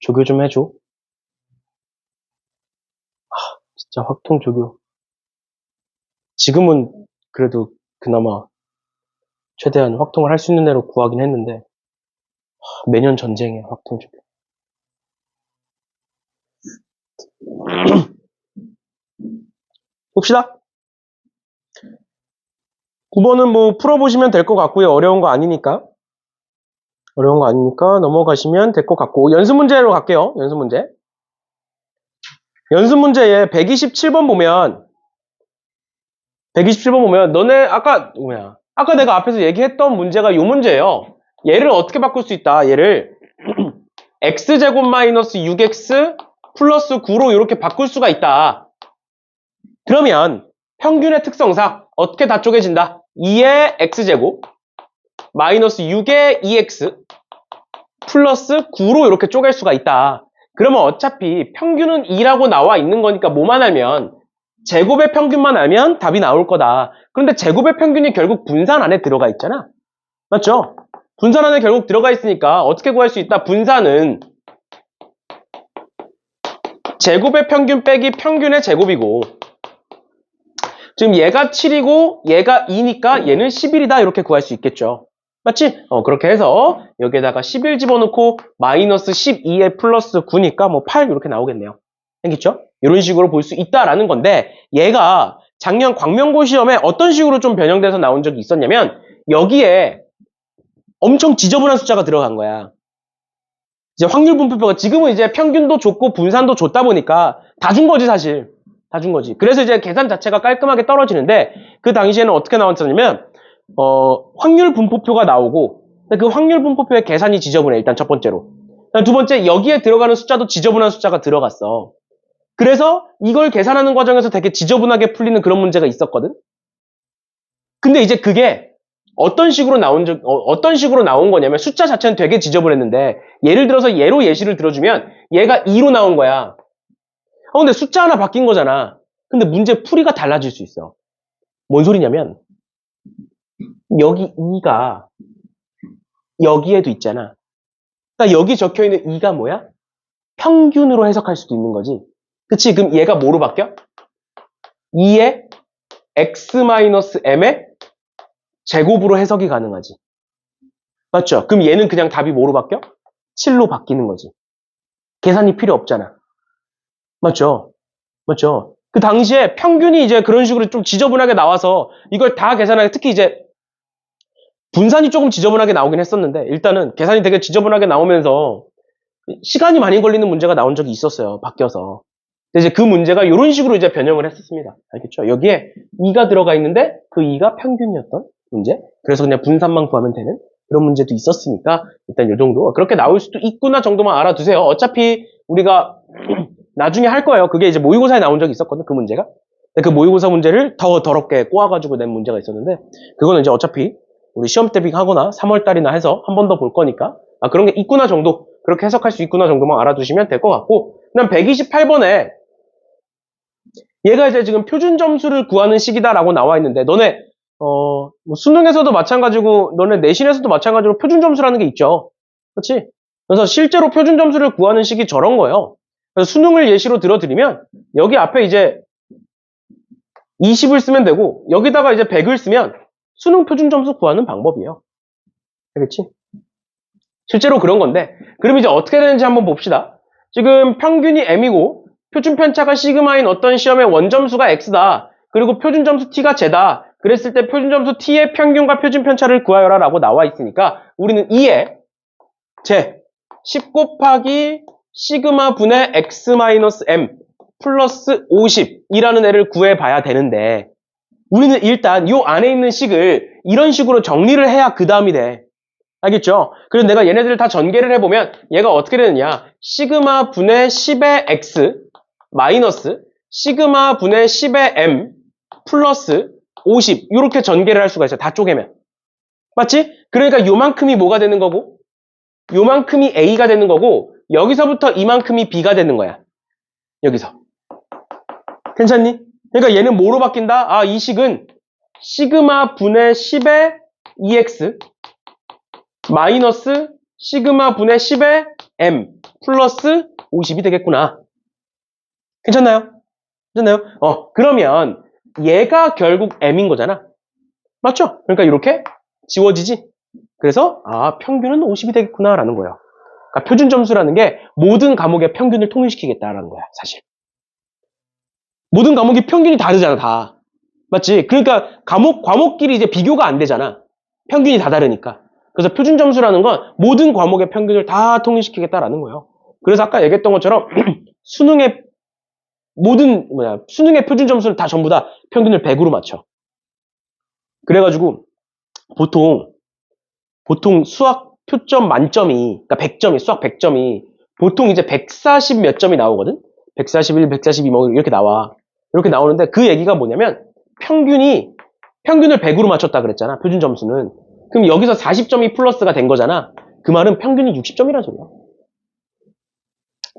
조교 좀 해줘. 진짜 확통 조교. 지금은 그래도 그나마 최대한 확통을 할 수 있는 애로 구하긴 했는데 매년 전쟁이야, 확통 조교. 봅시다. 9번은 뭐 풀어보시면 될 것 같고요. 어려운 거 아니니까. 어려운 거 아니니까 넘어가시면 될 것 같고. 연습 문제로 갈게요. 연습 문제. 연습 문제에 127번 보면 너네 아까 내가 앞에서 얘기했던 문제가 요 문제예요. 얘를 어떻게 바꿀 수 있다. 얘를 x제곱 마이너스 6x 플러스 9로 이렇게 바꿀 수가 있다. 그러면 평균의 특성상 어떻게 다 쪼개진다? 2의 x제곱 마이너스 6의 2x 플러스 9로 이렇게 쪼갤 수가 있다. 그러면 어차피 평균은 2라고 나와 있는 거니까 뭐만 알면 제곱의 평균만 알면 답이 나올 거다. 그런데 제곱의 평균이 결국 분산 안에 들어가 있잖아. 맞죠? 분산 안에 결국 들어가 있으니까 어떻게 구할 수 있다? 분산은 제곱의 평균 빼기 평균의 제곱이고 지금 얘가 7이고 얘가 2니까 얘는 11이다 이렇게 구할 수 있겠죠. 맞지? 그렇게 해서 여기에다가 11 집어넣고 마이너스 12에 플러스 9니까 뭐 8 이렇게 나오겠네요. 알겠죠? 이런 식으로 볼 수 있다라는 건데 얘가 작년 광명고 시험에 어떤 식으로 좀 변형돼서 나온 적이 있었냐면 여기에 엄청 지저분한 숫자가 들어간 거야. 이제 확률 분포표가 지금은 이제 평균도 줬고 분산도 줬다 보니까 다 준 거지 사실. 다 준 거지. 그래서 이제 계산 자체가 깔끔하게 떨어지는데 그 당시에는 어떻게 나왔었냐면 확률 분포표가 나오고 그 확률 분포표의 계산이 지저분해 일단 첫 번째로. 두 번째 여기에 들어가는 숫자도 지저분한 숫자가 들어갔어. 그래서 이걸 계산하는 과정에서 되게 지저분하게 풀리는 그런 문제가 있었거든. 근데 이제 그게 어떤 식으로 나온 거냐면 숫자 자체는 되게 지저분했는데 예를 들어서 얘로 예시를 들어주면 얘가 2로 나온 거야. 근데 숫자 하나 바뀐 거잖아. 근데 문제 풀이가 달라질 수 있어. 뭔 소리냐면 여기 2가 여기에도 있잖아. 그러니까 여기 적혀있는 2가 뭐야? 평균으로 해석할 수도 있는 거지. 그치? 그럼 얘가 뭐로 바뀌어? 2의 x-m의 제곱으로 해석이 가능하지. 맞죠? 그럼 얘는 그냥 답이 뭐로 바뀌어? 7로 바뀌는 거지. 계산이 필요 없잖아. 맞죠? 맞죠? 그 당시에 평균이 이제 그런 식으로 좀 지저분하게 나와서 이걸 다 계산하게 특히 이제 분산이 조금 지저분하게 나오긴 했었는데 일단은 계산이 되게 지저분하게 나오면서 시간이 많이 걸리는 문제가 나온 적이 있었어요. 바뀌어서. 근데 이제 그 문제가 이런 식으로 이제 변형을 했었습니다. 알겠죠? 여기에 2가 들어가 있는데 그 2가 평균이었던 문제. 그래서 그냥 분산만 구하면 되는 그런 문제도 있었으니까 일단 이 정도 그렇게 나올 수도 있구나 정도만 알아두세요. 어차피 우리가 나중에 할 거예요. 그게 이제 모의고사에 나온 적이 있었거든. 그 문제가. 근데 그 모의고사 문제를 더 더럽게 꼬아가지고 낸 문제가 있었는데 그거는 이제 어차피 우리 시험 대비 하거나 3월달이나 해서 한 번 더 볼 거니까 그런 게 있구나 정도 그렇게 해석할 수 있구나 정도만 알아두시면 될 것 같고 그다음 128번에 얘가 이제 지금 표준 점수를 구하는 식이다라고 나와 있는데 너네 뭐 수능에서도 마찬가지고 너네 내신에서도 마찬가지로 표준 점수라는 게 있죠. 그렇지? 그래서 실제로 표준 점수를 구하는 식이 저런 거예요. 그래서 수능을 예시로 들어드리면 여기 앞에 이제 20을 쓰면 되고 여기다가 이제 100을 쓰면 수능 표준 점수 구하는 방법이에요. 알겠지? 실제로 그런 건데 그럼 이제 어떻게 되는지 한번 봅시다. 지금 평균이 m이고 표준 편차가 시그마인 어떤 시험의 원점수가 x다. 그리고 표준 점수 t가 제다. 그랬을 때 표준 점수 t의 평균과 표준 편차를 구하여라 라고 나와 있으니까 우리는 2에 제 10 곱하기 시그마 분의 x-m 플러스 50이라는 애를 구해봐야 되는데 우리는 일단 요 안에 있는 식을 이런 식으로 정리를 해야 그 다음이 돼. 알겠죠? 그래서 내가 얘네들을 다 전개를 해보면 얘가 어떻게 되느냐 시그마 분의 10의 x 마이너스 시그마 분의 10의 m 플러스 50 이렇게 전개를 할 수가 있어요. 다 쪼개면. 맞지? 그러니까 요만큼이 뭐가 되는 거고 요만큼이 a가 되는 거고 여기서부터 이만큼이 b가 되는 거야. 여기서. 괜찮니? 그러니까 얘는 뭐로 바뀐다? 이 식은 시그마 분의 10의 EX 마이너스 시그마 분의 10의 M 플러스 50이 되겠구나. 괜찮나요? 괜찮나요? 그러면 얘가 결국 M인 거잖아. 맞죠? 그러니까 이렇게 지워지지? 그래서 평균은 50이 되겠구나라는 거예요. 그러니까 표준 점수라는 게 모든 과목의 평균을 통일시키겠다라는 거야, 사실. 모든 과목이 평균이 다르잖아, 다. 맞지? 그러니까 과목끼리 이제 비교가 안 되잖아. 평균이 다 다르니까. 그래서 표준 점수라는 건 모든 과목의 평균을 다 통일시키겠다라는 거예요. 그래서 아까 얘기했던 것처럼 수능의 수능의 표준 점수를 다 전부 다 평균을 100으로 맞춰. 그래가지고 보통 수학 표점 만점이, 그러니까 100점이, 수학 100점이 보통 이제 140 몇 점이 나오거든? 141, 142 뭐 이렇게 나와. 이렇게 나오는데 그 얘기가 뭐냐면 평균을 100으로 맞췄다 그랬잖아. 표준 점수는. 그럼 여기서 40점이 플러스가 된 거잖아. 그 말은 평균이 60점이라는 소리야.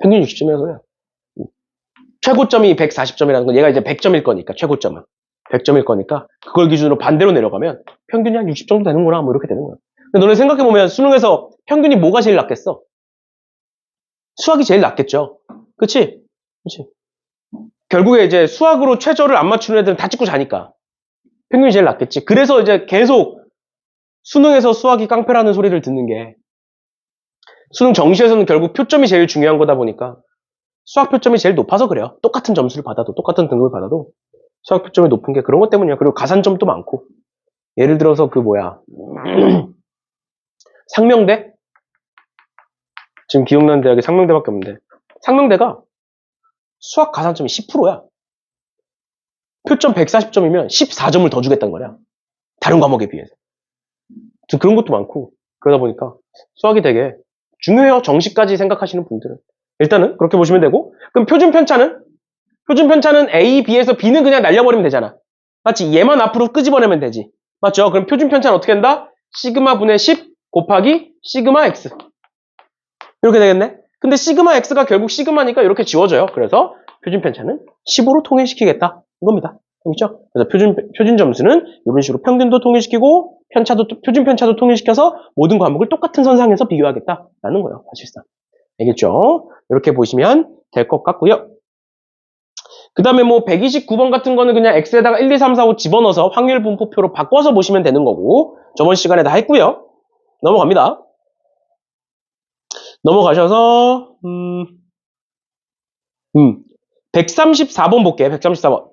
평균이 60점이라는 소리야. 최고점이 140점이라는 건 얘가 이제 100점일 거니까, 최고점은. 100점일 거니까 그걸 기준으로 반대로 내려가면 평균이 한 60 정도 되는구나 뭐 이렇게 되는 거야. 근데 너네 생각해보면 수능에서 평균이 뭐가 제일 낮겠어? 수학이 제일 낮겠죠. 그치? 그치? 결국에 이제 수학으로 최저를 안 맞추는 애들은 다 찍고 자니까 평균이 제일 낮겠지. 그래서 이제 계속 수능에서 수학이 깡패라는 소리를 듣는 게 수능 정시에서는 결국 표점이 제일 중요한 거다 보니까 수학 표점이 제일 높아서 그래요. 똑같은 점수를 받아도 똑같은 등급을 받아도 수학 표점이 높은 게 그런 것 때문이야. 그리고 가산점도 많고 예를 들어서 그 상명대? 지금 기억나는 대학이 상명대밖에 없는데 상명대가 수학 가산점이 10%야. 표점 140점이면 14점을 더 주겠다는 거야. 다른 과목에 비해서. 그런 것도 많고 그러다 보니까 수학이 되게 중요해요. 정시까지 생각하시는 분들은. 일단은 그렇게 보시면 되고 그럼 표준 편차는 A, B에서 B는 그냥 날려버리면 되잖아. 맞지? 얘만 앞으로 끄집어내면 되지. 맞죠? 그럼 표준 편차는 어떻게 한다? 시그마 분의 10 곱하기 시그마 X. 이렇게 되겠네? 근데 시그마 X가 결국 시그마니까 이렇게 지워져요. 그래서 표준 편차는 10으로 통일시키겠다. 이겁니다. 알겠죠? 그래서 표준 점수는 이런 식으로 평균도 통일시키고 표준 편차도 통일시켜서 모든 과목을 똑같은 선상에서 비교하겠다라는 거예요. 사실상. 알겠죠? 이렇게 보시면 될 것 같고요. 그 다음에 129번 같은 거는 그냥 X에다가 1, 2, 3, 4, 5 집어넣어서 확률 분포표로 바꿔서 보시면 되는 거고 저번 시간에 다 했고요. 넘어갑니다. 넘어가셔서 134번 볼게요. 134번.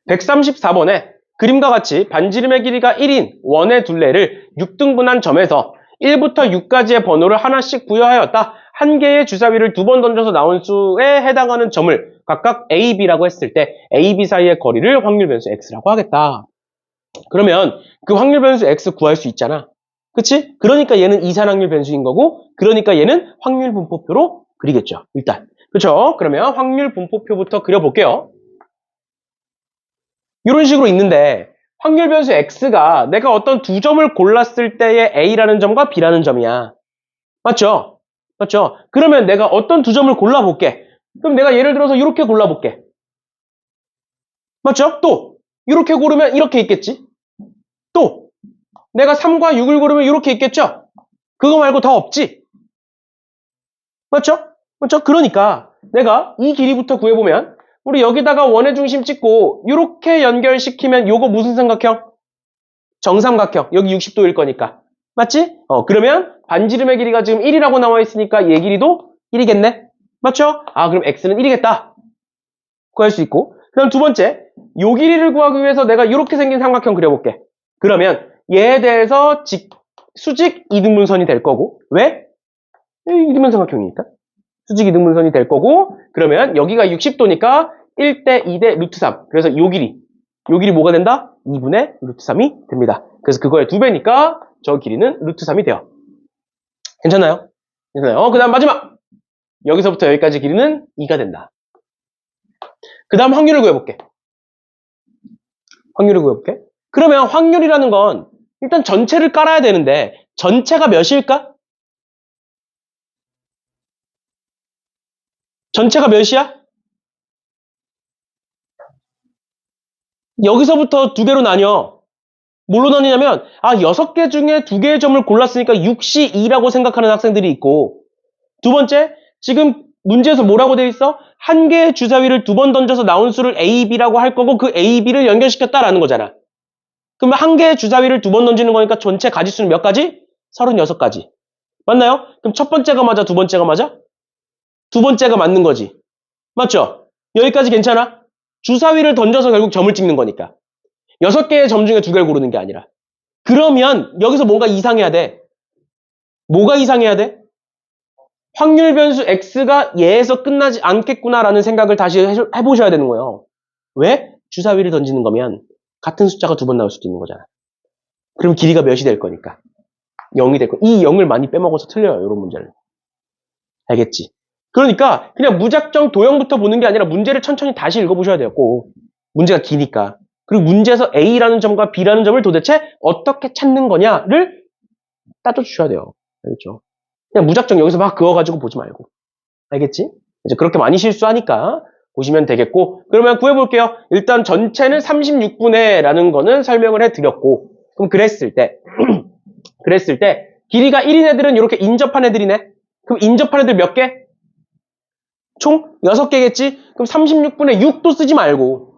134번에 그림과 같이 반지름의 길이가 1인 원의 둘레를 6등분한 점에서 1부터 6까지의 번호를 하나씩 부여하였다. 한 개의 주사위를 2번 던져서 나온 수에 해당하는 점을 각각 A, B라고 했을 때 A, B 사이의 거리를 확률 변수 X라고 하겠다. 그러면 그 확률 변수 X 구할 수 있잖아. 그치? 그러니까 얘는 이산확률 변수인 거고 그러니까 얘는 확률 분포표로 그리겠죠. 일단. 그렇죠? 그러면 확률 분포표부터 그려볼게요. 이런 식으로 있는데 확률 변수 X가 내가 어떤 두 점을 골랐을 때의 A라는 점과 B라는 점이야. 맞죠? 맞죠? 그러면 내가 어떤 두 점을 골라볼게. 그럼 내가 예를 들어서 이렇게 골라볼게. 맞죠? 또 이렇게 고르면 이렇게 있겠지. 또 내가 3과 6을 고르면 이렇게 있겠죠? 그거 말고 더 없지? 맞죠? 맞죠? 그러니까 내가 이 길이부터 구해보면 우리 여기다가 원의 중심 찍고 이렇게 연결시키면 요거 무슨 삼각형? 정삼각형. 여기 60도일 거니까. 맞지? 그러면 반지름의 길이가 지금 1이라고 나와 있으니까 얘 길이도 1이겠네? 맞죠? 그럼 x는 1이겠다. 구할 수 있고. 그 다음 두 번째, 요 길이를 구하기 위해서 내가 이렇게 생긴 삼각형 그려볼게. 그러면 얘에 대해서 수직 이등분선이 될 거고. 왜? 이등분 삼각형이니까. 수직 이등분선이 될 거고. 그러면 여기가 60도니까 1대 2대 루트 3. 그래서 요 길이 뭐가 된다? 2분의 루트 3이 됩니다. 그래서 그거의 2배니까 저 길이는 루트 3이 돼요. 괜찮나요? 괜찮아요. 그 다음 마지막. 여기서부터 여기까지 길이는 2가 된다. 그 다음 확률을 구해볼게. 그러면 확률이라는 건 일단 전체를 깔아야 되는데 전체가 몇일까? 전체가 몇이야? 여기서부터 두 개로 나뉘어. 뭘로 나뉘냐면 6개 중에 2개의 점을 골랐으니까 6시 2라고 생각하는 학생들이 있고, 두 번째, 지금 문제에서 뭐라고 돼 있어? 한 개의 주사위를 2번 던져서 나온 수를 A, B라고 할 거고 그 A, B를 연결시켰다라는 거잖아. 그러면 한 개의 주사위를 2번 던지는 거니까 전체 가지수는 몇 가지? 36가지. 맞나요? 그럼 첫 번째가 맞아, 두 번째가 맞아? 두 번째가 맞는 거지. 맞죠? 여기까지 괜찮아? 주사위를 던져서 결국 점을 찍는 거니까. 6개의 점 중에 2개를 고르는 게 아니라. 그러면 여기서 뭔가 이상해야 돼. 뭐가 이상해야 돼? 확률 변수 x가 얘에서 끝나지 않겠구나라는 생각을 다시 해보셔야 되는 거예요. 왜? 주사위를 던지는 거면 같은 숫자가 2번 나올 수도 있는 거잖아. 그럼 길이가 몇이 될 거니까. 0이 될 거. 이 0을 많이 빼먹어서 틀려요. 이런 문제를. 알겠지? 그러니까 그냥 무작정 도형부터 보는 게 아니라 문제를 천천히 다시 읽어보셔야 돼요. 꼭. 문제가 기니까. 그리고 문제에서 A라는 점과 B라는 점을 도대체 어떻게 찾는 거냐를 따져주셔야 돼요. 알겠죠? 그냥 무작정 여기서 막 그어가지고 보지 말고. 알겠지? 이제 그렇게 많이 실수하니까 보시면 되겠고, 그러면 구해볼게요. 일단 전체는 36분의 라는 거는 설명을 해드렸고, 그럼 그랬을 때 길이가 1인 애들은 이렇게 인접한 애들이네. 그럼 인접한 애들 몇 개? 총 6개겠지? 그럼 36분의 6도 쓰지 말고.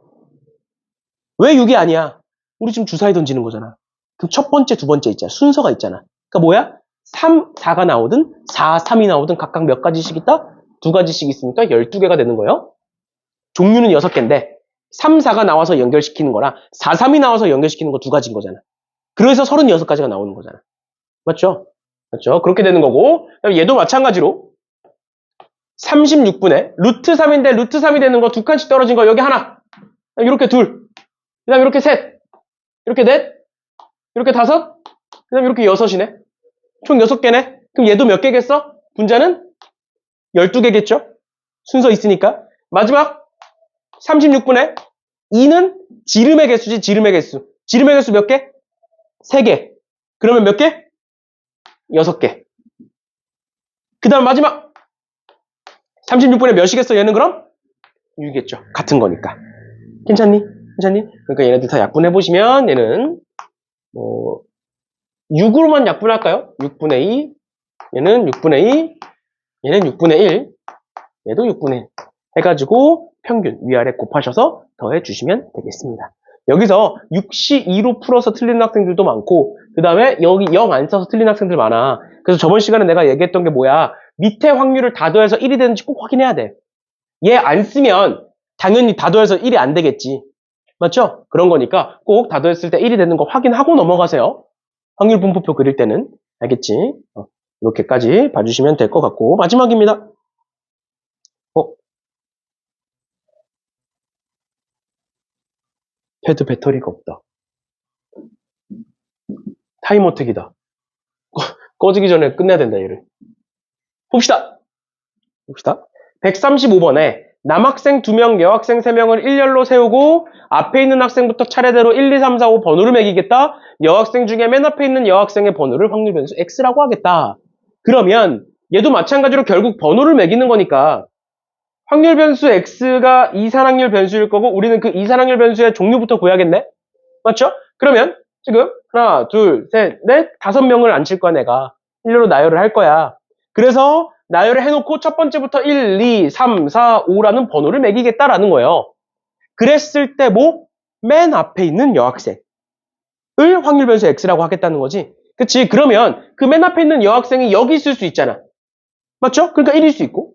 왜 6이 아니야? 우리 지금 주사위 던지는 거잖아. 그럼 첫 번째, 두 번째 있잖아. 순서가 있잖아. 그러니까 뭐야? 3, 4가 나오든 4, 3이 나오든 각각 몇 가지씩 있다? 2가지씩 있으니까 12개가 되는 거예요. 종류는 6개인데 3, 4가 나와서 연결시키는 거랑 4, 3이 나와서 연결시키는 거 2가지인 거잖아. 그래서 36가지가 나오는 거잖아. 맞죠? 맞죠? 그렇게 되는 거고, 얘도 마찬가지로 36분의 루트 3인데 루트 3이 되는 거 2칸씩 떨어진 거 여기 하나, 이렇게 둘, 그 다음에 이렇게 셋, 이렇게 넷, 이렇게 다섯, 그 다음에 이렇게 6이네. 총 6개네. 그럼 얘도 몇 개겠어? 분자는 12개겠죠? 순서 있으니까. 마지막 36분의 2는 지름의 개수지, 지름의 개수. 지름의 개수 몇 개? 3개. 그러면 몇 개? 6개. 그 다음 마지막 36분의 몇이겠어? 얘는 그럼? 6이겠죠. 같은 거니까. 괜찮니? 괜찮니? 그러니까 얘네들 다 약분해보시면 얘는 6으로만 약분할까요? 6분의 2, 얘는 6분의 2, 얘는 6분의 1, 얘도 6분의 1 해가지고 평균 위아래 곱하셔서 더해주시면 되겠습니다. 여기서 6시 2로 풀어서 틀리는 학생들도 많고, 그 다음에 여기 0 안 써서 틀리는 학생들 많아. 그래서 저번 시간에 내가 얘기했던 게 뭐야? 밑에 확률을 다 더해서 1이 되는지 꼭 확인해야 돼. 얘 안 쓰면 당연히 다 더해서 1이 안 되겠지. 맞죠? 그런 거니까 꼭 다 더했을 때 1이 되는 거 확인하고 넘어가세요. 확률 분포표 그릴 때는. 알겠지? 이렇게까지 봐주시면 될 것 같고, 마지막입니다. 패드 배터리가 없다. 타임어택이다. 꺼지기 전에 끝내야 된다, 얘를. 봅시다. 135번에 남학생 2명, 여학생 3명을 일렬로 세우고 앞에 있는 학생부터 차례대로 1, 2, 3, 4, 5 번호를 매기겠다. 여학생 중에 맨 앞에 있는 여학생의 번호를 확률 변수 X라고 하겠다. 그러면 얘도 마찬가지로 결국 번호를 매기는 거니까 확률 변수 X가 이산확률 변수일 거고 우리는 그 이산확률 변수의 종류부터 구해야겠네? 맞죠? 그러면 지금 하나, 둘, 셋, 넷, 5명을 앉힐 거야 내가. 일렬로 나열을 할 거야. 그래서 나열을 해놓고 첫 번째부터 1, 2, 3, 4, 5라는 번호를 매기겠다라는 거예요. 그랬을 때 뭐? 맨 앞에 있는 여학생을 확률 변수 X라고 하겠다는 거지. 그치? 그러면 그 맨 앞에 있는 여학생이 여기 있을 수 있잖아. 맞죠? 그러니까 1일 수 있고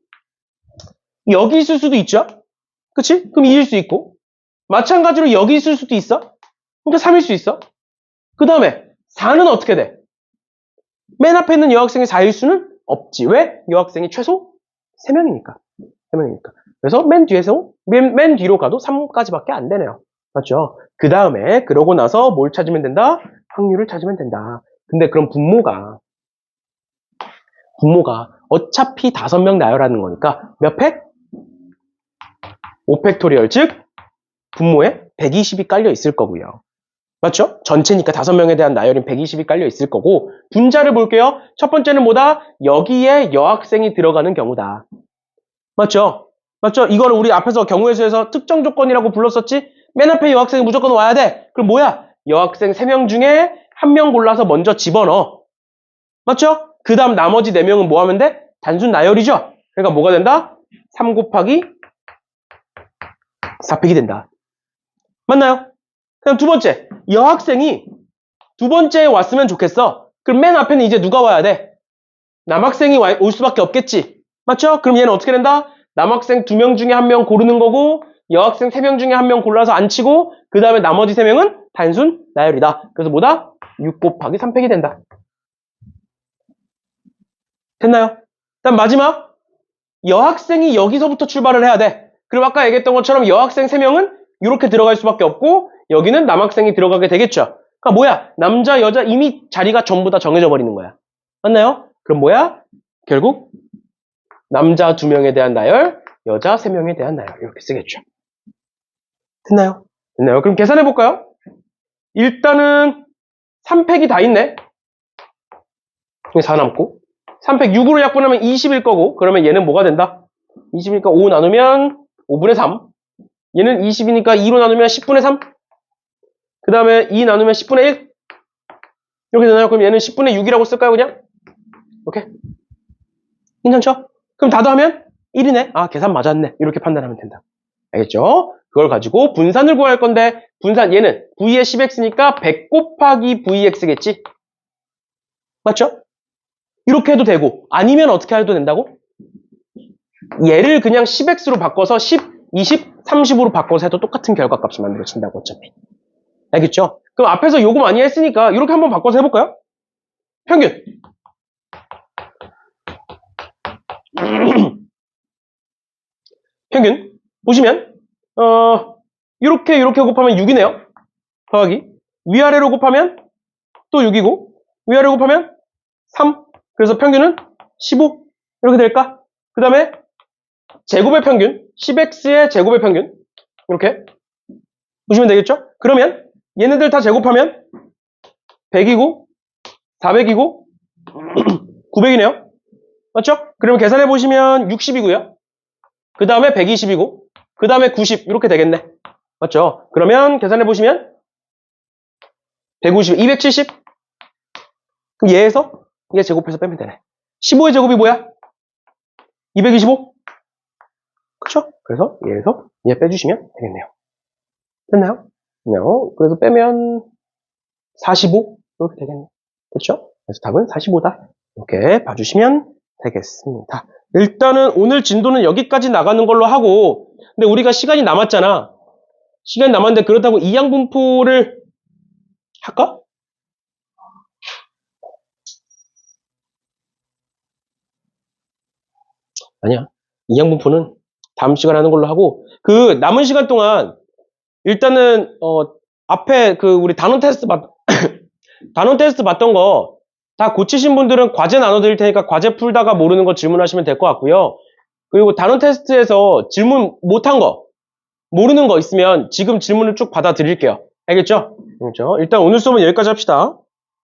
여기 있을 수도 있죠? 그치? 그럼 2일 수 있고 마찬가지로 여기 있을 수도 있어? 그러니까 3일 수 있어? 그 다음에 4는 어떻게 돼? 맨 앞에 있는 여학생이 4일 수는 없지. 왜? 여학생이 최소 3명이니까. 3명이니까. 그래서 맨 뒤로 가도 3까지밖에 안 되네요. 맞죠? 그 다음에 그러고 나서 뭘 찾으면 된다? 확률을 찾으면 된다. 근데 그럼 분모가 어차피 5명 나열하는 거니까 몇 팩? 5팩토리얼, 즉 분모에 120이 깔려 있을 거고요. 맞죠? 전체니까 5명에 대한 나열인 120이 깔려 있을 거고, 분자를 볼게요. 첫 번째는 뭐다? 여기에 여학생이 들어가는 경우다. 맞죠? 맞죠? 이거를 우리 앞에서 경우의 수에서 특정 조건이라고 불렀었지? 맨 앞에 여학생이 무조건 와야 돼. 그럼 뭐야? 여학생 3명 중에 1명 골라서 먼저 집어넣어. 맞죠? 그 다음 나머지 4명은 뭐 하면 돼? 단순 나열이죠? 그러니까 뭐가 된다? 3 곱하기 4팩이 된다. 맞나요? 그럼 두 번째, 여학생이 두 번째에 왔으면 좋겠어. 그럼 맨 앞에는 이제 누가 와야 돼? 남학생이 올 수밖에 없겠지. 맞죠? 그럼 얘는 어떻게 된다? 남학생 2명 중에 1명 고르는 거고 여학생 3명 중에 1명 골라서 앉히고 그 다음에 나머지 3명은 단순 나열이다. 그래서 뭐다? 6 곱하기 3팩이 된다. 됐나요? 그다음 마지막, 여학생이 여기서부터 출발을 해야 돼. 그리고 아까 얘기했던 것처럼 여학생 3명은 이렇게 들어갈 수밖에 없고 여기는 남학생이 들어가게 되겠죠. 그러니까 뭐야? 남자, 여자 이미 자리가 전부 다 정해져 버리는 거야. 맞나요? 그럼 뭐야? 결국 남자 2명에 대한 나열, 여자 3명에 대한 나열 이렇게 쓰겠죠. 됐나요? 됐나요? 그럼 계산해 볼까요? 일단은 3팩이 다 있네. 4 남고 3팩 6으로 약분하면 20일 거고 그러면 얘는 뭐가 된다? 20이니까 5 나누면 5분의 3. 얘는 20이니까 2로 나누면 10분의 3. 그 다음에 2 나누면 10분의 1. 이렇게 되나요? 그럼 얘는 10분의 6이라고 쓸까요, 그냥? 오케이. 괜찮죠? 그럼 다 더하면 1이네. 아, 계산 맞았네. 이렇게 판단하면 된다. 알겠죠? 그걸 가지고 분산을 구할 건데, 분산, 얘는 V의 10x니까 100 곱하기 Vx겠지? 맞죠? 이렇게 해도 되고, 아니면 어떻게 해도 된다고? 얘를 그냥 10x로 바꿔서 10, 20, 30으로 바꿔서 해도 똑같은 결과값이 만들어진다고, 어차피. 알겠죠? 그럼 앞에서 요거 많이 했으니까 이렇게 한번 바꿔서 해볼까요? 평균. 평균. 보시면 이렇게 곱하면 6이네요. 더하기. 위아래로 곱하면 또 6이고 위아래로 곱하면 3. 그래서 평균은 15. 이렇게 될까? 그 다음에 제곱의 평균. 10x의 제곱의 평균. 이렇게 보시면 되겠죠? 그러면 얘네들 다 제곱하면 100이고 400이고 900이네요. 맞죠? 그러면 계산해 보시면 60이고요. 그 다음에 120이고 그 다음에 90 이렇게 되겠네. 맞죠? 그러면 계산해 보시면 150, 270. 그럼 얘에서 얘 제곱해서 빼면 되네. 15의 제곱이 뭐야? 225. 그쵸? 그래서 얘에서 얘 빼주시면 되겠네요. 됐나요? 됐나요? 그래서 빼면 45 이렇게 되겠네요. 됐죠? 그래서 답은 45다. 이렇게 봐주시면 되겠습니다. 일단은 오늘 진도는 여기까지 나가는 걸로 하고, 근데 우리가 시간이 남았잖아. 시간이 남았는데 그렇다고 이항 분포를 할까? 아니야. 이항 분포는 다음 시간에 하는 걸로 하고, 그 남은 시간 동안 일단은 앞에 그 우리 단원 테스트 단원 테스트 봤던 거 다 고치신 분들은 과제 나눠드릴 테니까 과제 풀다가 모르는 거 질문하시면 될 것 같고요. 그리고 단원 테스트에서 질문 못한 거, 모르는 거 있으면 지금 질문을 쭉 받아드릴게요. 알겠죠? 그렇죠? 일단 오늘 수업은 여기까지 합시다.